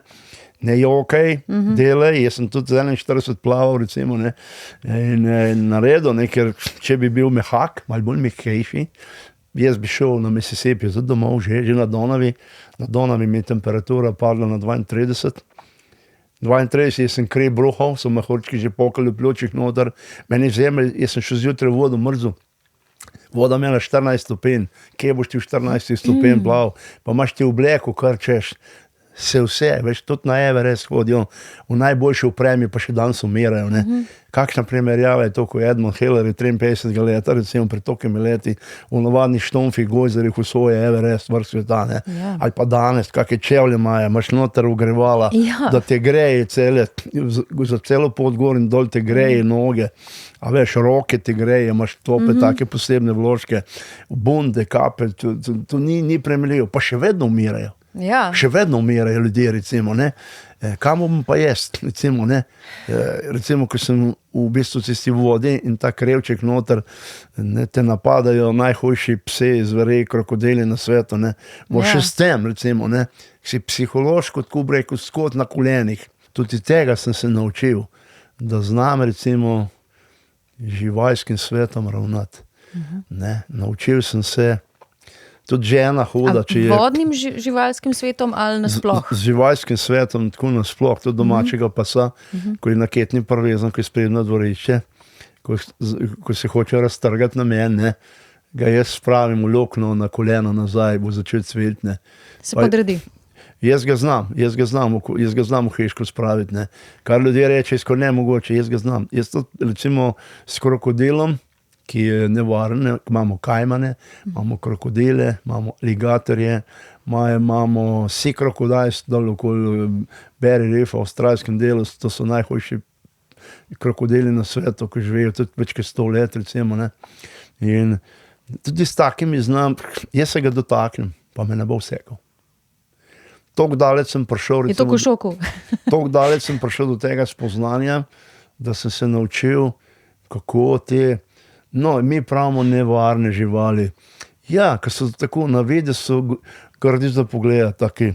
ne jokaj, delaj, jaz sem tudi 41 plaval, recimo, ne, in naredil, ne, ker če bi bil mehak, malo bolj mehkejši, jaz bi šel na Mississippi, zdaj domov, že na Donavi. Na Donavi mi je temperatura padla na 32. 32, jaz sem krej bruhal, so mehurčki že pokali v pljučih noter. Meni zemlje, jaz sem še zjutraj vodo mrzel. Voda imela 14 stopinj, kje boš ti v 14 stopinj plav, pa imaš ti obleko, kar češ, vse, veš, tudi na Everest hodijo, v najboljši opremi, pa še danes umirajo, ne. Kakšna primerjava je to, ko je Edmund Hillary 53 leta, recimo pred tokimi leti, v navadnih štomfih, gojzerih, v svoje Everest, vrh sveta, ne. Ali pa danes, kakšne čevlje imajo, imaš noter ogrevala, da te greje cele, za celo pot gor in dol te greje noge, a veš, roke te greje, imaš tope, take posebne vložke, bunde, kape, to ni premljivo, pa še vedno umirajo. Ja. Še vedno umirajo ljudje, recimo, ne. Kam bom pa jaz, recimo, ne. Recimo, ko sem v bistvu tisti vodi in ta krevček noter, ne, te napadajo najhujši psi, zveri, krokodili na svetu, ne. Še s tem, recimo, ne, si psihološko, tako bi rekel, skot na kolenih. Tudi tega sem se naučil, da znam, recimo, živalskim svetom ravnati. Ne. Naučil sem se, tudi žena huda, če je... Vodnim živalskim svetom ali nasploh? Z živalskim svetom, tako nasploh, tudi domačega pasa, ko je naketni prvezan, ko je sprednjo dvorišče, ko se hoče raztrgati na meni, ne, ga jaz spravim v luknjo na koleno nazaj, bo začel cviliti, ne. Se podredi? Jaz ga znam v hiško spraviti, ne. Kar ljudje reče, skoro nemogoče, jaz ga znam. Jaz tudi, recimo, s krokodilom, ki je nevaren, imamo kajmane, imamo krokodile, imamo aligatorje, imamo sea crocodiles, dol okoli Barrier Reef v avstralskem delu, to so najhujši krokodili na svetu, ki živijo tudi več kot 100 let, recimo, ne. In tudi s takimi znam, jaz se ga dotaknem, pa me ne bo vsekal. Toliko daleč sem prišel, je to v šoku? Toliko daleč sem prišel do tega spoznanja, da sem se naučil, kako te, no, mi pravimo nevarne živali. Ja, ko so tako na vidi, so grdi za pogleda, taki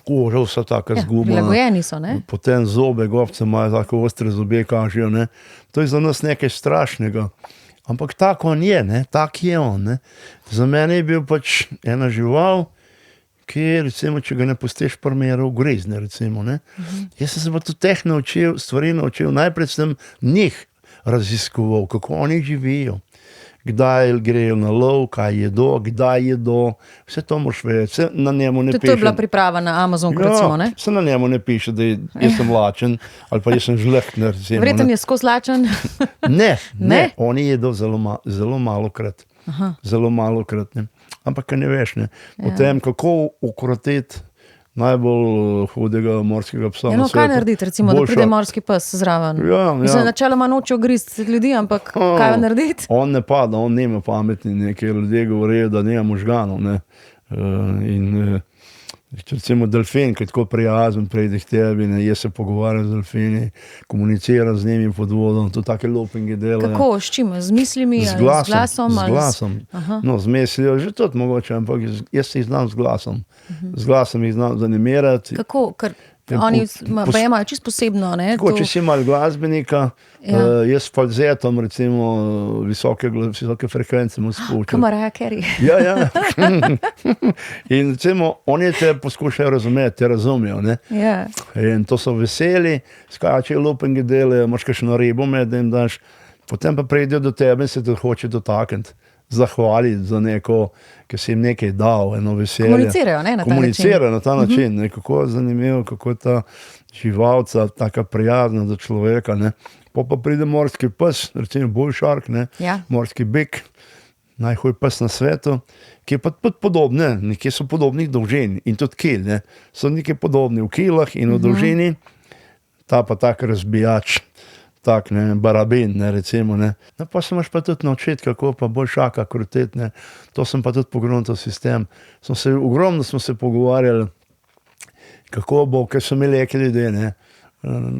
koža, vsa taka zgubana. Prilagojeni so, ne? Potem zobe, gobce imajo tako ostre zobe, kažejo, ne. To je za nas nekaj strašnega. Ampak tako on je, ne, tak je on, ne. Za mene je bil pač ena žival, ki, recimo, če ga ne pustiš primerov, grizne, recimo, ne. Jaz sem se pa tudi teh stvari naučil, najprej sem njih raziskoval, kako oni živijo, kdaj grejo na lov, kaj jedo, kdaj jedo, vse to moraš vedeti, vse na njemu ne piše. To je bila priprava na Amazonku, recimo, ne? Vse na njemu ne piše, da jaz sem lačen, ali pa jaz sem žlehtner, recimo. Verjetno je skozi lačen? Ne, oni jedo zelo malokrat. Zelo malokrat, ne. Ampak ne veš, ne. Potem, kako ukrotiti najbolj hudega morskega psa na svetu. Kaj narediti, recimo, da pride morski pes zraven? Mislim, načeloma nočejo gristi ljudi, ampak kaj narediti? On ne pada, on nima pametni, nekaj ljudje govorijo, da nima možganov, ne. In recimo delfin, ki je tako prijazen, pride k tebi, ne, jaz se pogovarjam z delfini, komuniciram z njimi pod vodom, to take lopinge delajo. Kako, s čim? Z mislimi, z glasom? Z glasom. No, z mislijo že tudi mogoče, ampak jaz se jih znam z glasom. Z glasom jih znam zanimirati. Kako? Ker oni imajo čisto posebno, ne? Tako, če si mal glasbenika, jaz s falzetom, recimo, visoke frekvence mu spuščam. Kot Mariah Carey. Ja. In recimo, oni te poskušajo razumeti, te razumijo, ne. In to so veseli, skačejo, lopinge delajo, imaš kakšno ribo med, da jim daš, potem pa pridejo do tebe in se te hoče dotakniti, zahvaliti za neko, ki si jim nekaj dal, eno veselje. Komunicirajo, ne, na ta način. Komunicirajo na ta način, ne, kako je zanimivo, kako je ta živalca taka prijazna do človeka, ne. Pa pride morski pes, recimo bull shark, ne, morski bik, najhuj pes na svetu, ki je pa podobne, nekje so podobnih dolžin in tudi kil, ne, so nekaj podobni v kilah in v dolžini, ta pa tak razbijač, tak, ne, barabin, ne, recimo, ne. No, pa se imaš pa tudi naučiti, kako pa bolj šaka krutiti, ne. To sem pa tudi pogruntal sistem. Ogromno smo se pogovarjali, kako bo, ker so imeli neki ljudje, ne,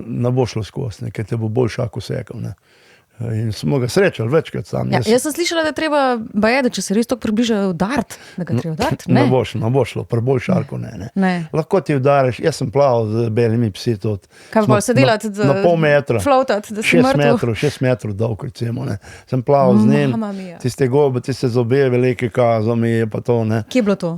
ne bo šlo skozi, ne, ker te bo bolj šak vsekal, ne. In smo ga srečali večkrat sam. Ja, jaz sem slišala, da je treba, da če se res tako približajo udart, da ga treba udariti. Ne bo šlo, preboj šarko ne. Lahko ti udariš, jaz sem plaval z belimi psi tudi. Kaj pa se delati? Na pol metra. Floatati, da si mrtev. 6 metrov dolg, recimo, ne. Sem plaval z njim, tiste gobe, tiste zobe, velike kazami, pa to, ne. Kje je bilo to?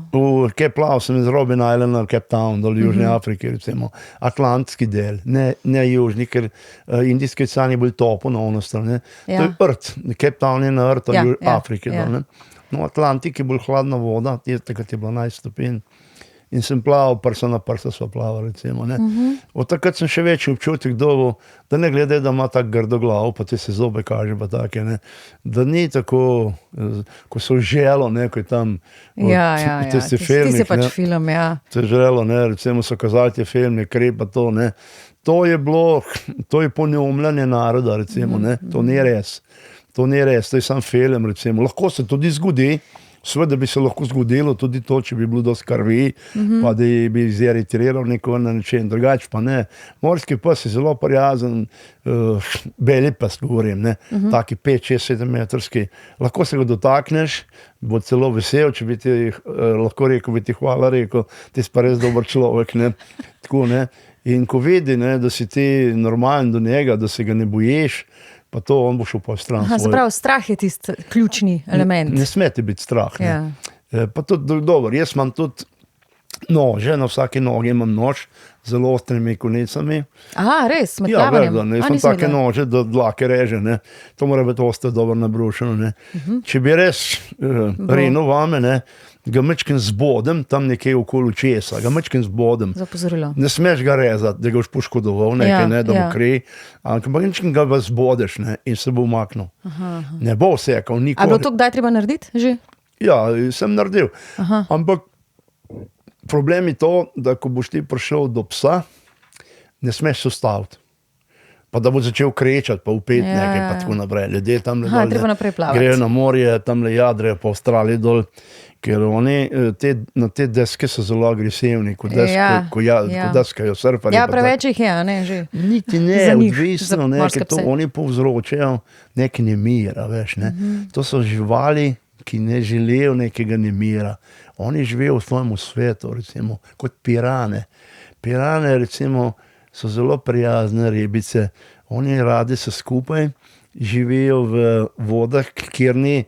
Kje plaval sem iz Robben Islanda, Cape Town, dol Južne Afrike, recimo. Atlantski del, ne južni, ker Indijski ocean je bolj topo na ono stran. To je rt, Cape Town je na rt Afrike. No, Atlantik je bolj hladna voda, takrat je bilo 11 stopinj. In sem plaval, prsa na prsa sva plavala, recimo. Od takrat sem še večji občutek dobil, da ne glede, da ima tako grdo glavo, pa te se zobe kaže, pa take, ne. Da ni tako, ko so želo, ne, ko je tam tisti filmik. Tisti pač film, ja. To je želo, ne, recimo so kazali te filme, Krep, pa to, ne. To je poneumljanje naroda, recimo, ne. To ni res. To je sam film, recimo. Lahko se tudi zgodi, seveda bi se lahko zgodilo tudi to, če bi bilo dosti krvi, pa da bi iziritriral neko na način, drugače pa ne. Morski pes je zelo prijazen, beli pes govorim, ne, taki 5, 6, 7 metrski. Lahko se ga dotakneš, bo celo vesel, če bi ti lahko rekel, bi ti hvala rekel, ti si pa res dober človek, ne. Tako, ne. In ko vidi, ne, da si ti normalen do njega, da se ga ne bojiš, pa to on bo šel pa stran svoj. Zapravo, strah je tisti ključni element. Ne sme ti biti strah. Pa tudi dobro, jaz imam tudi nože, na vsaki nogi imam nož z zelo ostrimi konicami. Aha, res, med plavanjem? plavanjem? Ja, verjetno, jaz imam take nože, da dlake reže, ne. To mora biti ostro dobro nabrušeno, ne. Če bi res rinil vame, ne, ga mečkim zbodem, tam nekje okoli česa, ga mečkim zbodem. Za opozorilo. Ne smeš ga rezati, da ga boš poškodoval, nekaj, ne, da bo kri, ampak mečkim ga zbodeš, ne, in se bo umaknil. Ne bo vsekal, nikoli. A bilo to kdaj treba narediti že? Ja, sem naredil. Ampak problem je to, da ko boš ti prišel do psa, ne smeš se ustaviti. Pa da bo začel krečati, pa upeti nekaj, pa tako naprej. Ljudje tam treba naprej plavati. Grejo na morje, tam jadrejo po Avstraliji dol, ker oni na te deske so zelo agresivni, ko deskajo surfarji. Ja, preveč jih je, ne, že. Niti ne, odvisno, ne, ker to oni povzročajo neki nemir, veš, ne. To so živali, ki ne želijo nekega nemira. Oni živijo v svojem svetu, recimo, kot pirane. Pirane, recimo, so zelo prijazne ribice. Oni radi so skupaj, živijo v vodah, kjer ni,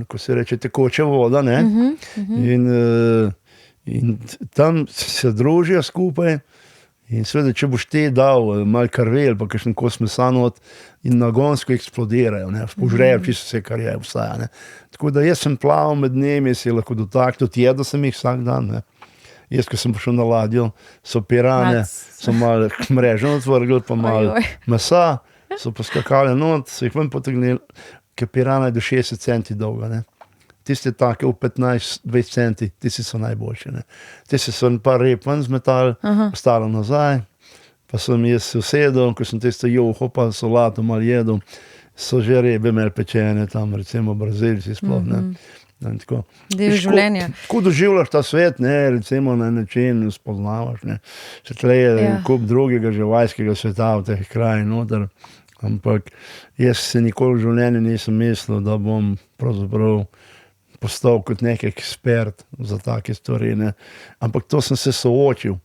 ko se reče, tekoča voda, ne. In tam se družijo skupaj. In seveda, če boš ti dal malo krvi ali pa kakšen kos mesa not, in nagonsko eksplodirajo, ne, požrejo čisto vse, kar je obstaja, ne. Tako da jaz sem plaval med njimi, si lahko dotaknil, jedel sem jih vsak dan, ne. Jaz, ko sem prišel na ladjo, so pirane, so malo mrežo otvrgli, pa malo mesa, so poskakali not, so jih ven potegnili, ker pirana je do 60 centi dolga, ne. Tiste take v 15-20 centi, tiste so najboljše, ne. Tiste so par rep ven zmetali, ostalo nazaj, pa sem jaz se usedel, ko sem tiste juho, pa solato malo jedel, so že rebe imeli pečene tam, recimo Brazilci sploh, ne. Del življenja. Tako doživljaš ta svet, ne, recimo na način spoznavaš, ne. Še tle je kup drugega živajskega sveta v teh krajih noter, ampak jaz se nikoli v življenju nisem mislil, da bom pravzaprav postal kot nek ekspert za take stvari, ne. Ampak to sem se soočil.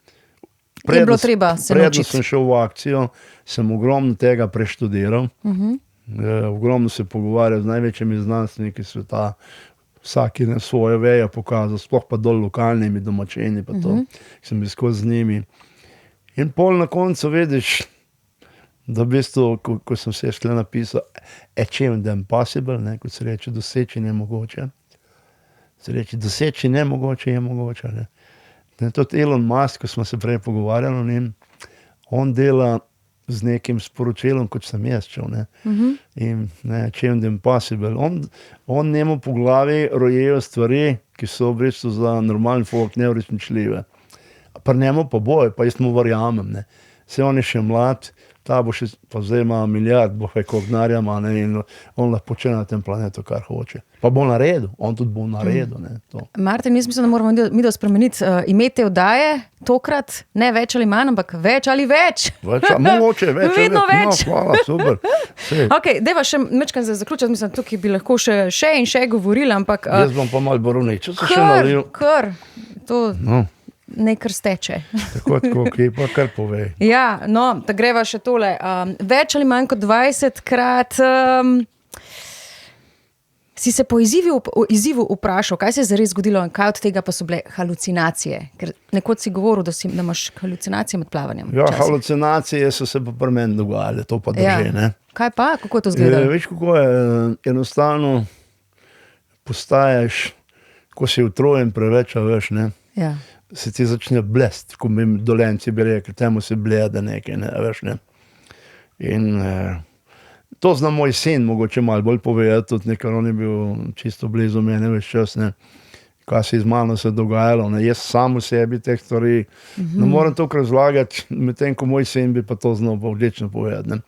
Je bilo treba se Predno naučiti. sem šel v akcijo, sem ogromno tega preštudiral, ogromno se pogovarjal z največjimi znanstveniki sveta, vsaki na svoje veje pokazal, sploh pa dol lokalnimi domačini, pa to, sem bil skozi z njimi. In pol na koncu vidiš, da v bistvu, ko sem se šle napisal, achieve the impossible, ne, kot se reče, doseči nemogoče. Se reče, doseči nemogoče je mogoče, ne. Tudi Elon Musk, ko smo se prej pogovarjali o njim, on dela z nekim sporočilom, kot sem jaz čel, ne. In ne, achieve the impossible. On njemu po glavi rojejo stvari, ki so v bistvu za normalen folk neuresničljive. Pri njemu pa bojo, pa jaz mu verjamem, ne. se on je še mlad, ta bo še, pa zdaj ima milijard, bo kaj koliko denarja ima, ne, in on lahko počne na tem planetu, kar hoče. Pa bo naredil, on tudi bo naredil. Ne, to. Martin, jaz mislim, da moramo mi spremeniti ime te oddaje, tokrat ne več ali manj, ampak več ali več. Mogoče več. Vedno več. No, hvala, super. Ok, deva še mečkam za zaključiti, mislim, tukaj bi lahko še in še govorili, ampak... Jaz bom pa malo borovnik, če se še nalil. Kar, to... No. Nekaj steče. Tako, ki pa kar povej. Ja, no, da greva še tole. Več ali manj kot 20-krat si se po izzivu vprašal, kaj se je zares zgodilo in kaj od tega pa so bile halucinacije. Ker nekoč si govoril, da imaš halucinacije med plavanjem. Ja, halucinacije so se pa pri meni dogajale, to pa drži, ne. Kaj pa? Kako je to izgledalo? Veš, kako je, enostavno postaješ, ko si utrujen preveč, a veš, ne. Ja. Se ti začne blest, ko bi Dolenci bi rekli, temu se blede nekaj, ne, veš, ne. In to zna moj sin, mogoče malo bolj povedati, tudi nekaj, on je bil čisto blizu mene ves čas, ne, kaj se z mano se dogajalo, ne, jaz sam v sebi teh stvari, ne moram toliko razlagati, medtem ko moj sin bi pa to znal pa odlično povedati, ne.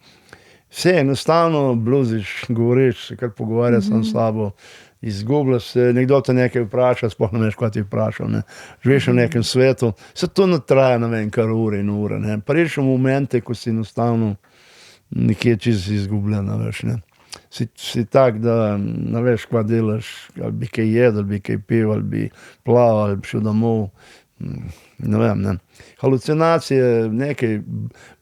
Vse enostavno bluziš, govoriš, se kar pogovarja sam s sabo, izgubljaš se, nekdo te nekaj vpraša, sploh ne veš, kaj ti vprašal, ne. Živiš v nekem svetu, se to ne traja, ne vem, kar ure in ure, ne. Pa reš v momente, ko si enostavno nekje čisto izgubljen, veš, ne. Si tak, da ne veš, kva delaš, ali bi kaj jedel, ali bi kaj pil, ali bi plaval, ali bi šel domov, ne vem, ne. Halucinacije, nekaj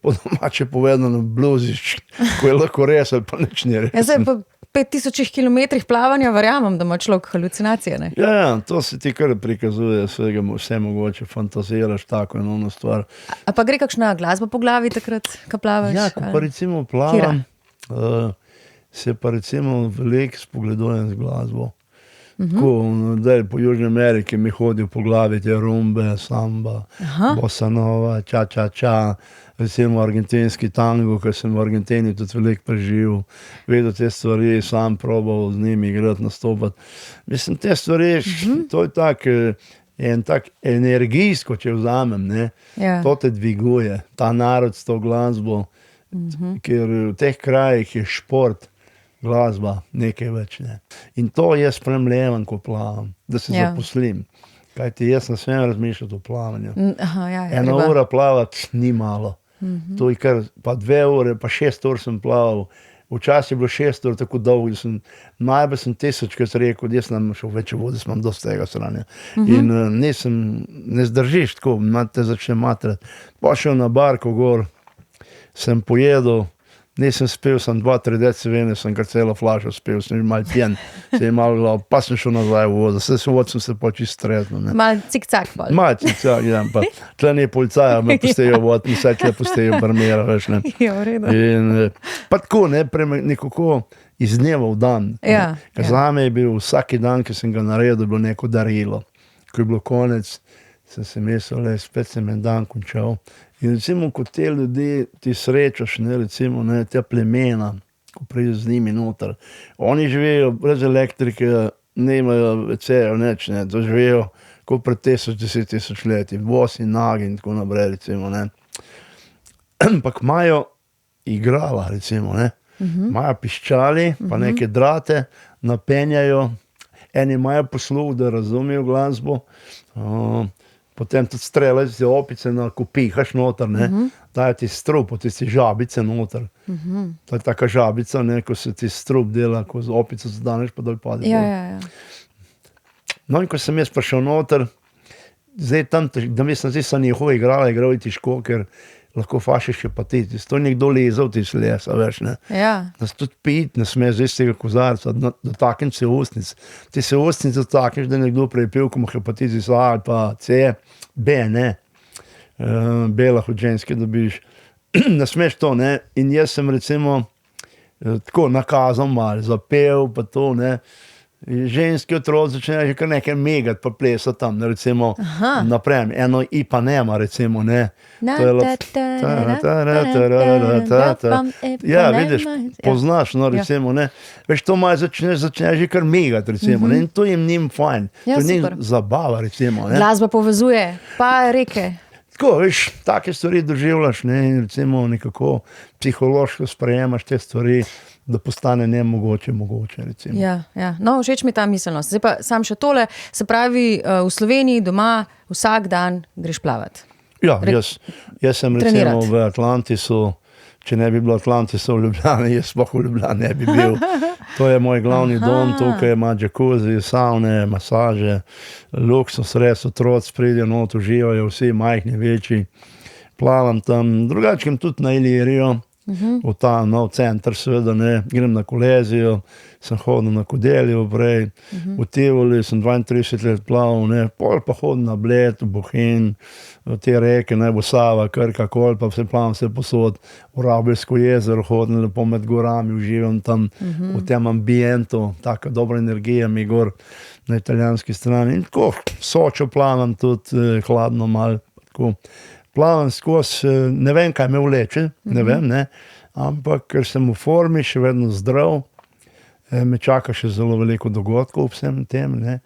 po domače povedano bluziš, ko je lahko res, ali pa nič ni res. Ja, zdaj pa 5000 kilometrih plavanja verjamem, da ima človek halucinacije, ne? Ja, to se ti kar prikazuje, vse mogoče, fantaziraš tako in ono stvar. A pa gre kakšna glasba po glavi takrat, ko plavaš? Ja, ko pa recimo plavam, se pa recimo veliko spogledujem z glasbo. Tako, da po Južni Ameriki mi hodijo po glavi te rumbe, samba, bossa nova, ča, recimo argentinski tango, ker sem v Argentini tudi veliko preživel, vedel te stvari, sam probal z njimi igrati, nastopati. Mislim, te stvari, to je tak energijsko, če vzamem, ne, to te dviguje, ta narod s to glasbo, ker v teh krajih je šport, glasba, nekaj več, ne. In to jaz spremljevam, ko plavam, da se zaposlim. Kajti jaz ne smem razmišljati o plavanju. Ena ura plavati ni malo. To je kar, pa 2 ure, pa 6 ur sem plaval. Včasih je bilo 6 ur tako dolgo, najbolj sem 1000krat rekel, da jaz nam šel več vode, sem dosti tega stranja. In ne zdržiš tako, te začne matrati. Pa šel na barko gor, sem pojedel, nisem spil, sem 2-3 deci vene, sem kar celo flašo spil, sem malo pjen, pa sem šel nazaj v vodo, vod sem se pa čisto stresnil. Malo cik-cak pol. Malo cik-cak, ja, pa tle ni policaja, me pustejo vod, in vse tle pustejo barmera, veš, ne. Ja, v redu. In pa tako, ne, nekako iz dneva v dan. Ker zame je bil vsaki dan, ki sem ga naredil, bilo neko darilo. Ko je bilo konec, sem se mislil, spet sem en dan končal. In recimo, ko te ljudi ti srečaš, ne, recimo, ne, te plemena, ko prideš z njimi noter, oni živijo brez elektrike, nimajo vecejo, neč, ne, to živijo kot pred 1000 leti, bosi, nagi in tako naprej, recimo, ne. Ampak imajo igrala, recimo, ne, imajo piščali, pa neke drate, napenjajo, eni imajo posluh, da razumejo glasbo, potem tudi streljajo te opice, ko pihaš noter, ne, dajo ti strup, tisti žabice noter. To je taka žabica, ne, ko se ti strup dela, ko z opico zadaneš, pa dol pade. Ja. No in ko sem jaz prišel noter, zdaj tam, da mislim, zdaj so njihovi igrali težko, ker lahko fašiš hepatitis. To je nekdo lezel ti les, a veš, ne. Ja. Da se tudi piti ne sme z istega kozarca, dotakneš se ustnic. Ti se ustnic dotakneš, da je nekdo prepil, ko ima hepatitis A ali pa C, B, ne. Bela od ženske dobiš. Ne smeš to, ne. In jaz sem recimo tako nakazal malo, zapel pa to, ne. Ženski otrok začnejo že kar nekaj megati pa plesati tam, ne, recimo naprej, eno Ipanema, recimo, ne. Ja, vidiš, poznaš, no, recimo, ne. Veš, to malo začneš že kar megati, recimo, ne, in to jim njim fajn. To je njim zabava, recimo, ne. Glasba povezuje, pa reke. tako, veš, take stvari doživljaš, ne, in recimo nekako psihološko sprejemaš te stvari, da postane nemogoče mogoče, recimo. Ja, ja. No, všeč mi je ta miselnost. Zdaj pa sam še tole, se pravi, v Sloveniji doma vsak dan greš plavat. Ja, jaz sem recimo trenirat. v Atlantisu, če ne bi bilo Atlantisa v Ljubljani, jaz sploh v Ljubljani ne bi bil. To je moj glavni dom, tukaj ima džakuzi, savne, masaže, luksus, res otroci pridejo not, uživajo vsi, majhni, večji. Plavam tam, drugačkem tudi na Ilirijo, v ta nov center, seveda ne, grem na Kolezijo, sem hodil na Kodeljo prej, v Tivoli sem 32 let plaval, ne, pol pa hodim na Bled, v Bohinj, v te reke, naj bo Sava, Krka, Kolpa, vse plavam, vse posod, v Rabelsko jezero hodim lepo med gorami, uživam tam v tem ambientu, taka dobra energija mi gor na italijanski strani. In tako, Sočo plavam tudi, hladno malo, tako. Plavam skozi, ne vem, kaj me vleče, ne vem, ne, ampak ker sem v formi, še vedno zdrav, me čaka še zelo veliko dogodkov v vsem tem, ne.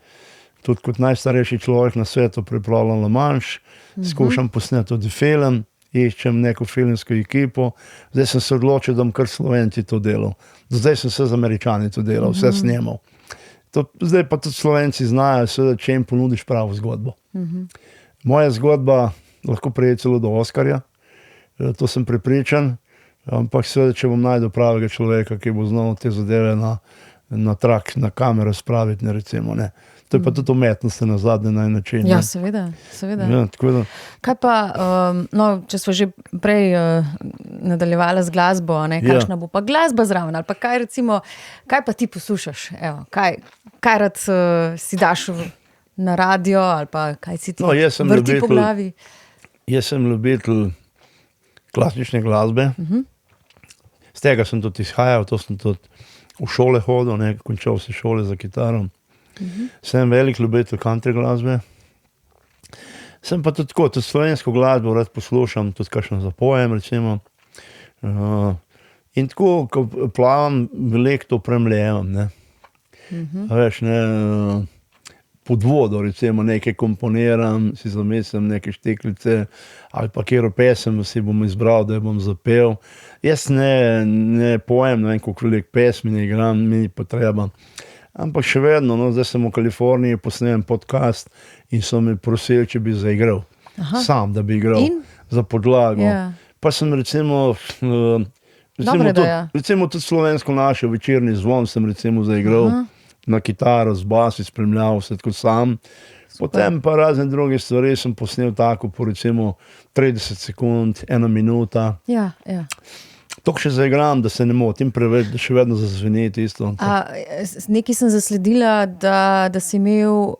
Tudi kot najstarejši človek na svetu pripravljam Le Mans, skušam posneti tudi film, iščem neko filmsko ekipo, zdaj sem se odločil, da bom kar Slovenci to delal. Do zdaj sem se z Američani to delal, vse snemal. Zdaj pa tudi Slovenci znajo, seveda, če jim ponudiš pravo zgodbo. Moja zgodba lahko pride celo do Oskarja, to sem prepričan, ampak seveda, če bom najdel pravega človeka, ki bo znal te zadeve na trak, na kamero spraviti, ne, recimo, ne. To je pa tudi umetnost na zadnje način. Ja, seveda, seveda. Ja, tako da. Kaj pa, no, če smo že prej nadaljevala z glasbo, ne, kakšna bo pa glasba zraven, ali pa kaj recimo, kaj pa ti poslušaš, evo, kaj rad si daš na radio, ali pa kaj si ti vrti po glavi? Jaz sem ljubitelj klasične glasbe, z tega sem tudi izhajal, to sem tudi v šole hodil, ne, končal si šole za kitaro. Sem velik ljubitelj country glasbe. Sem pa tudi tako, tudi slovensko glasbo rad poslušam, tudi kakšno zapojem, recimo. In tako, ko plavam, veliko to premlevam, ne. A veš, ne, pod vodo, recimo, nekaj komponiram, si zamislim neke štiklice, ali pa katero pesem si bom izbral, da jo bom zapel. Jaz ne pojem, ne vem, koliko veliko pesmi ne igram, mi ni potreba. Ampak še vedno, no, zdaj sem v Kaliforniji, posnem podcast in so me prosili, če bi zaigral. Sam, da bi igral za podlago. Pa sem recimo tudi slovensko našo Večerni zvon sem recimo zaigral. Na kitaro, z basi spremljal vse tako sam. Potem pa razne druge stvari sem posnel tako po recimo 30 sekund, 1 minuta. Ja, ja. Tok še zaigram, da se ne motim preveč, da še vedno zazveni tisto. Nekaj sem zasledila, da si imel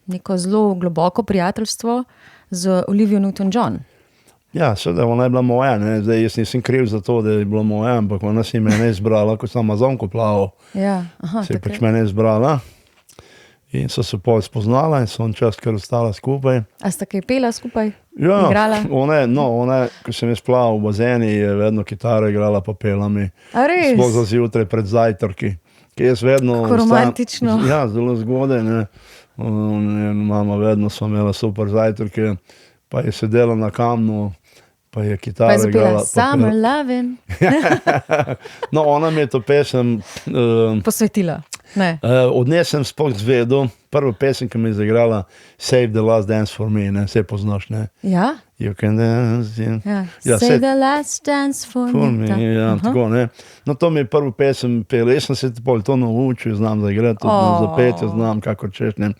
neko zelo globoko prijateljstvo z Olivia Newton-John. Ja, seveda, ona je bila moja, ne, zdaj jaz nisem kriv za to, da je bila moja, ampak ona si mene izbrala, ko sem Amazonko plaval. Ja, se je pač mene izbrala in so se pol spoznala in so on čas kar ostala skupaj. A sta kaj pela skupaj? Ja, igrala? Ona, ko sem jaz plaval v bazeni, je vedno kitaro igrala pa pela mi. A res? Sploh za zjutraj pred zajtrki. Ki jaz vedno... Kako romantično. Ja, zelo zgodaj, ne. Mama vedno sva imela super zajtrke, pa je sedela na kamnu, pa je kitaro igrala. Pa je zapela Summer Lovin'. No, ona mi je to pesem... posvetila. Ne. Od nje sem sploh zvedel, prva pesem, ki mi je zaigrala Save the Last Dance for Me, ne, vse poznaš, ne? Ja? You can dance, ja, Save the Last Dance for me. Ja, tako, ne. No, to mi je prvo pesem pela, jaz sem se to naučil, znam zaigrati, tudi zapeti, znam, kako češ, ne.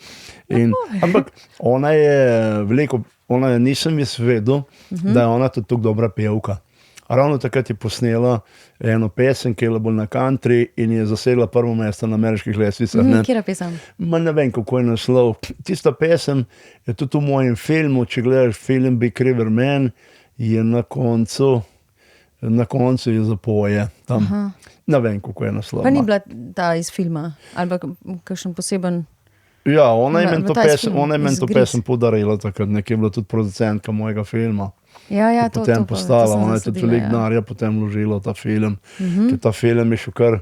Ampak ona je veliko, nisem jaz vedel, da je ona tudi tako dobra pevka. Ravno takrat je posnela eno pesem, ki je bila bolj na country in je zasedla prvo mesto na ameriških lestvicah. Katera pesem? Ne vem, kako je naslov. Tista pesem je tudi v mojem filmu, če gledaš film Big River Man, je na koncu je zapoje. Tam. Ne vem, kako je naslov. Pa ni bila ta iz filma? Ali pa kakšen poseben... Ja, ona je meni to pesem podarila takrat, nekje je bila tudi producentka mojega filma. Ja, potem postala, ona je tudi veliko denarja potem vložila v ta film. Ker ta film je šel kar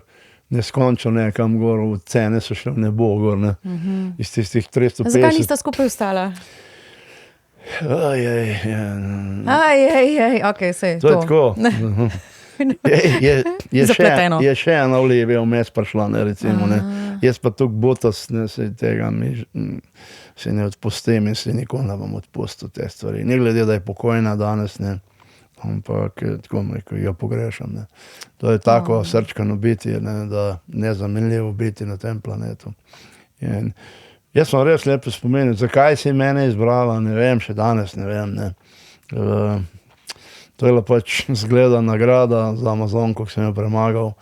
neskončno nekam gor, cene so šle v nebo gor, ne. Iz tistih 350. Zakaj nista skupaj ostala? Ok, sej. To je tako. Zapleteno. Je še ena olivija vmes prišla, ne, recimo, ne. Jaz pa toliko botas, ne, se tega se ne odpustim in se nikoli ne bom odpustil te stvari. Ne glede, da je pokojna danes, ne, ampak tako bom rekel, jo pogrešam, ne. To je tako srčkano bitje, ne, da nezamenljivo biti na tem planetu. In jaz sem res lepo spomenil, zakaj si mene izbrala, ne vem, še danes ne vem, ne. To je bila pač zgleda nagrada za Amazonko, ki sem jo premagal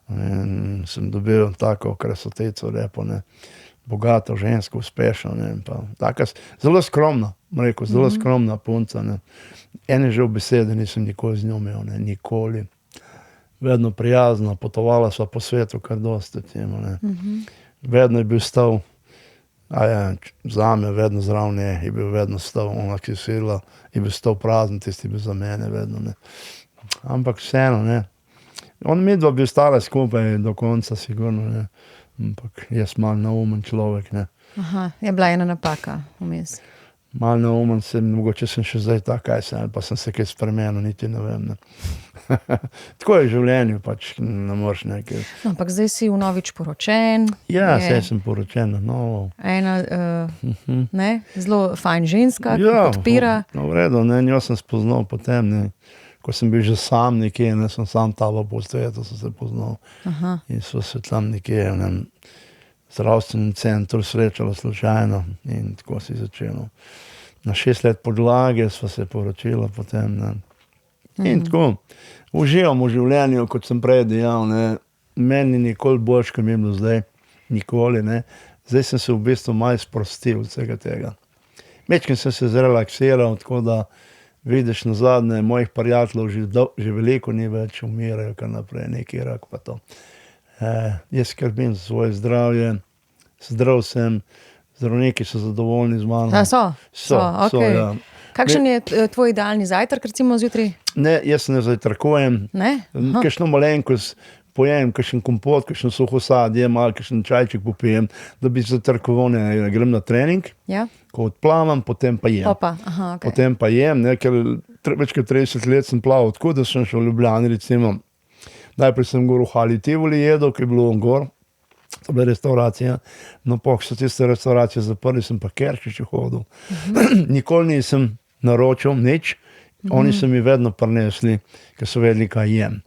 in sem dobil tako krasoteco lepo, ne. Bogato žensko, uspešno, ne, in pa taka zelo skromna, bom rekel, zelo skromna punca, ne. Ene že v besede nisem nikoli z njo imel, ne, nikoli. Vedno prijazna, potovala sva po svetu kar dosti, recimo, ne. Vedno je bil stav, zame vedno zraven nje, je bil vedno stav, ona, ki je sedela, je bil stav prazen, tisti je bil za mene vedno, ne. Ampak vseeno, ne. Midva bi ostala skupaj do konca, sigurno, ne. Ampak jaz malo neumen človek, ne. Aha, je bila ena napaka vmes. Malo neumen sem, mogoče sem še zdaj tak, kaj sem, ali pa sem se kaj spremenil, niti ne vem, ne. Tako je v življenju, pač ne moreš nekaj. No, ampak zdaj si vnovič poročen. Ja, saj sem poročen na novo. Ena, ne, zelo fajn ženska, ki podpira. No, v redu, ne, njo sem spoznal potem, ne. Ko sem bil že sam nekje, ne, sem sam taba po svetu, sem se poznal. In so se tam nekje v enem zdravstvenem centru srečala slučajno in tako si začelo. Na 6 let podlage sva se poročila potem, ne. In tako, uživam v življenju, kot sem prej dejal, ne. Meni nikoli boljše, kot mi je bilo zdaj. Nikoli, ne. Zdaj sem se v bistvu malo sprostil od vsega tega. Majčkeno sem se zrelaksiral, tako da vidiš nazadnje mojih prijateljev že veliko ni več, umirajo kar naprej, neki rak pa to. Jaz skrbim za svoje zdravje, zdrav sem, zdravniki so zadovoljni z mano. So, okej. ja. Kakšen je tvoj idealni zajtrk, recimo zjutraj? Ne, jaz se ne zajtrkujem. Ne? Kakšno malenkost pojem, kakšen kompot, kakšen suho sadje, malo kakšen čajček popijem, da bi zajtrkoval, ne, grem na trening, Ja. ko odplavam, potem pa jem. Opa, aha, okej. Potem pa jem, ne, ker več kot 30 let sem plaval, tako da sem šel v Ljubljani, recimo. Najprej sem gor v Hali Tivoli jedel, ki je bilo gor, to je bila restauracija. No, ko so tiste restauracije zaprli, sem pa Kerčič hodil. Nikoli nisem naročil nič, oni so mi vedno prinesli, ker so vedeli, kaj jem.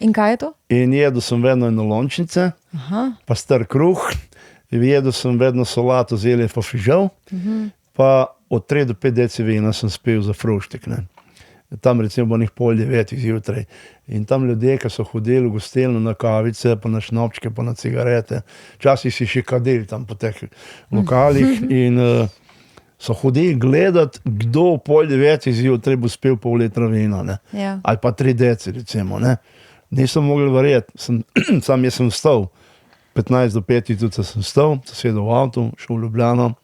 In kaj je to? In jedel sem vedno enolončnice, pa star kruh, jedel sem vedno solato z jelje pa fižol, pa od 3 do 5 deci vina sem spil za fruštek, ne. Tam recimo bo njih 8:30 zjutraj. In tam ljudje, ki so hodili v gostilno na kavice, pa na šnopčke, pa na cigarete, včasih si še kadili tam po teh lokalih in so hodili gledati, kdo 8:30 zjutraj bo spil pol litra vina, ne. Ja. Ali pa 3 deci, recimo, ne. Nisem mogel verjeti, sam jaz sem vstal, 15 do 5 tudi sem vstal, sedel v avto, šel v Ljubljano,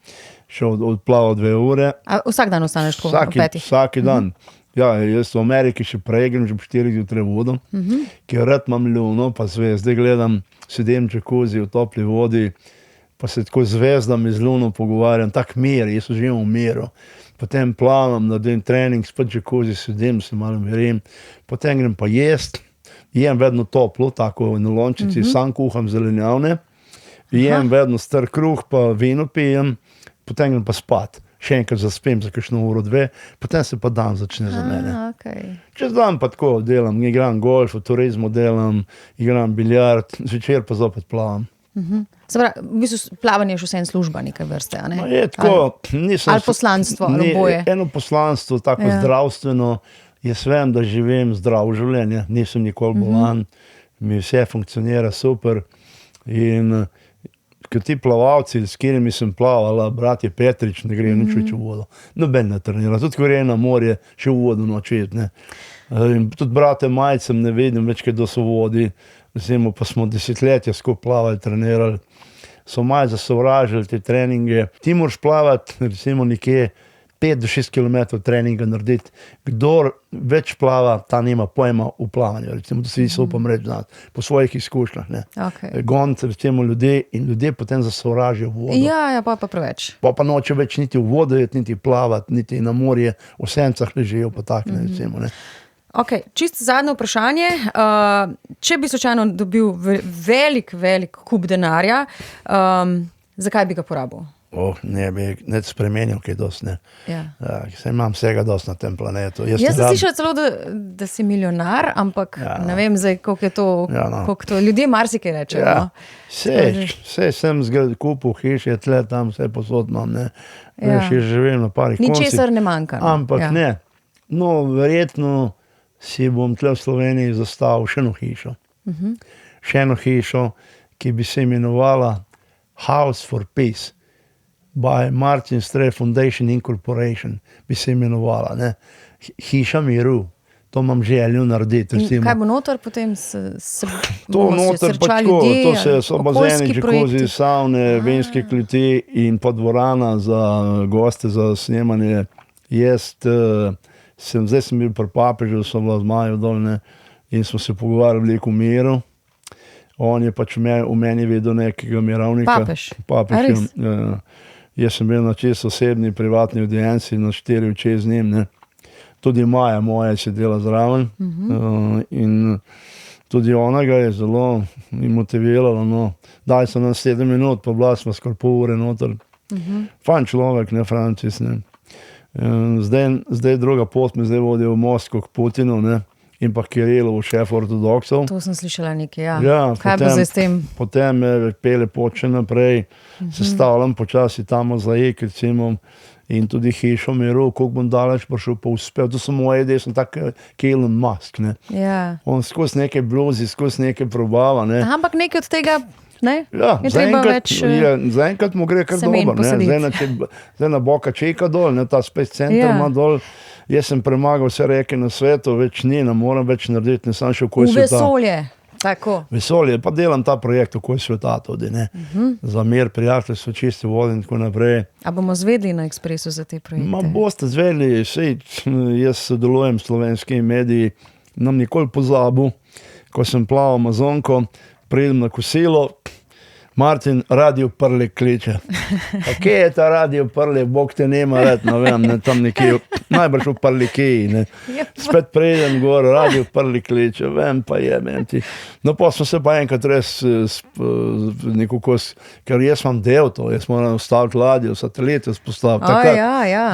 šel odplaval 2 ure. A vsak dan ostaneš tako ob 5? Vsaki dan. Ja, jaz v Ameriki še prej grem, že ob 4 zjutraj vodom, ker rad imam luno, pa zvezde gledam, sedim v džakuzi v topli vodi, pa se tako z zvezdami z luno pogovarjam, tak mir, jaz živim v miru. Potem plavam, naredim trening, spet v džakuzi sedim, se malo mirim, potem grem pa jest, jem vedno toplo, tako v enolončnici, sam kuham zelenjavne, jem vedno star kruh, pa vino pijem, potem grem pa spat. Še enkrat zaspim za kakšno uro, 2, potem se pa dan začne za mene. Okay. Čez dan pa tako delam, igram golf, v turizmu delam, igram biljard, zvečer pa zopet plavam. Se pravi, v bistvu plavanje je še vse služba neke vrste, a ne? No, je tako, nisem... Ali poslanstvo, ali oboje? Eno poslanstvo, tako zdravstveno, jaz vem, da živim zdravo življenje, nisem nikoli bolan, mi vse funkcionira super in ker ti plavalci, s katerimi sem plavala, bratje Petrič, ne grejo nič več v vodo. Noben ne trenira, tudi ko gre na morje, še v vodo nočet, ne. In tudi brate Majcem ne vidim več, kdo so v vodi, recimo pa smo desetletja skupaj plavali, trenirali. So malo zasovražili te treninge. Ti moraš plavati recimo nekje 5 do 6 km treninga narediti. Kdor več plava, ta nima pojma v plavanju. Recimo, da si so upam reči po svojih izkušnjah. Okay. Goniti recimo ljudje in ljudje potem zasovražijo vodo. Ja, pa preveč. Pa noče več niti v vodo jeti, niti plavati, niti na morje, v sencah ležijo pa takne, recimo. Ne. Okay, čisto zadnje vprašanje. Če bi slučajno dobil velik kup denarja, zakaj bi ga porabil? Ne bi spremenil kaj dosti, ne. Ja. Saj imam vsega dosti na tem planetu. Jaz sem slišala celo, da si milijonar, ampak ne vem zdaj, koliko je to, koliko to ljudje marsikaj rečejo. Ja. Sej sem kupil hiše, tle, tam vse posod imam, ne. Veš, živim na parih koncih. Ničesar ne manjka. Ampak ne. No, verjetno si bom tle v Sloveniji zastavil še eno hišo. Še eno hišo, ki bi se imenovala House for Peace by Martin Strel Foundation Incorporation, bi se imenovala. Ne? Hiša miru. To imam željo narediti. In kaj bo noter potem? To noter pa tako, to so bazeni, džakuzi, savne, vinske kleti in pa dvorana za goste, za snemanje. Zdaj sem bil pri papežu, sem bila z Majo dol, ne, in smo se pogovarjali veliko o miru. On je pač v meni videl nekega mirovnika. Papež. Jaz sem bil na čisto osebni, privatni audienci, na 4 oči z njim. Ne. Tudi Maja moja je sedela zraven. In tudi ona ga je zelo motivirala. No. Daj so nam 7 minut, pa bila smo skoraj pol ure noter. Fajn človek, ne, Francis, ne. Zdaj druga pot me zdaj vodi v Moskvo k Putinu, ne, in pa Kirilovu, šefu ortodoksov. To sem slišala nekaj, ja. Ja, kaj bo zdaj s tem? Potem me pele pot še naprej, sestavljam počasi ta mozaik, recimo, in tudi hišo miru, koliko bom daleč prišel, pa uspel. To so moje ideje, sem tak Elon Musk, ne. Ja. On skozi neke bluzi, skozi neke probava, ne. Ampak nekaj od tega, ne? Ja, zaenkrat mu gre kar dobro, ne. Zdaj na Boka Čika dol, ne, ta Space Center ima dol. Jaz sem premagal vse reke na svetu, več ni, ne morem več narediti, ne sam še okoli sveta. V vesolje, tako. Vesolje, pa delam ta projekt okoli sveta tudi, ne. Za mir, prijateljstvo, čiste vode in tako naprej. A bomo zvedli na Ekspresu za te projekte? Ma boste zvedli, sej, jaz sodelujem s slovenskimi mediji, nam nikoli pozabil, ko sem plaval Amazonko, pridem na kosilo, Martin, Radio Prle kliče. A kje je ta Radio Prle, Bog te nema rad, ne vem, ne, tam nekje, najbrž v Prlikeji, ne. Spet pridem gor, Radio Prle kliče, vem pa ti. No, pa smo se pa enkrat res nekako, ker jaz imam del to, jaz moram ustaviti ladjo, satelite vzpostaviti.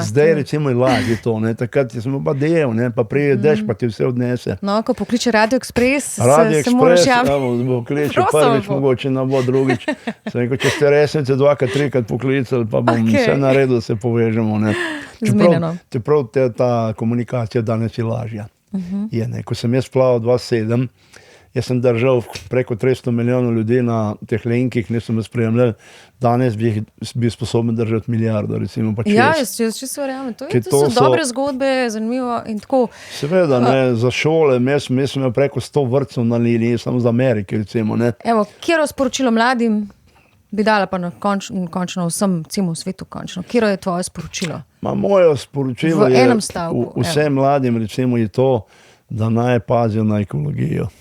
Zdaj recimo je ladje to, ne, takrat smo pa del, ne, pa prije dež, pa ti vse odnese. No, ko pokliče Radio Ekspres, se moraš javiti. Bo kliče, prvič mogoče, ne bo drugič. Sem rekel, če ste resnice 2-krat, 3-krat poklicali, pa bom vse naredil, da se povežemo. Ne. Čeprav ta komunikacija danes je lažja. Je, ne. Ko sem jaz plaval 2007, jaz sem držal preko 300 milijonov ljudi na teh linkih, nisem me spremljal. Danes bi bil sposoben držati milijardo, recimo pa 6. Ja, jaz čisto verjamem. To so dobre zgodbe, zanimivo in tako. Seveda, ne, za šole, jaz sem imel preko 100 vrtcev na liniji, samo za Amerike, recimo, ne. Evo, kjero sporočilo mladim bi dala pa končno vsem, cimo svetu končno? Kjero je tvoje sporočilo? Moje sporočilo v enem stavku, vsem mladim, recimo, je to, da naj pazijo na ekologijo.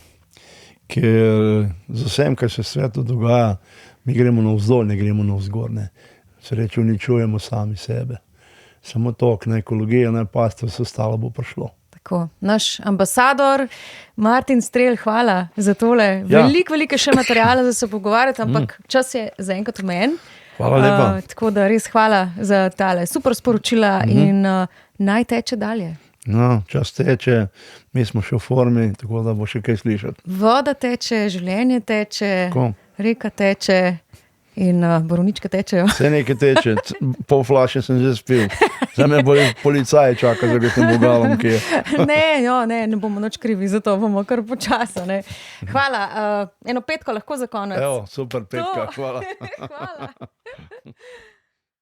Ker z vsem, kar se v svetu dogaja, mi gremo navzdol, ne gremo navzgor, ne. Se reče, uničujemo sami sebe. Samo to, na ekologijo naj pazite, vse ostalo bo prišlo. Tako, naš ambasador Martin Strel, hvala za tole. Veliko še materijala za se pogovarjati, ampak čas je zaenkrat omejen. Hvala lepa. Tako da res hvala za tale super sporočila in naj teče dalje. No, čas teče, mi smo še v formi, tako da bo še kaj slišati. Voda teče, življenje teče, reka teče in borovničke tečejo. Vse nekaj teče, pol flaše sem že spil. Zdaj me policaje čaka, da bi tem bogalom kje. Ne bomo nič krivi, zato bomo kar počasa. Ne. Hvala, eno petko lahko za konec. Evo, super petka, hvala. Hvala.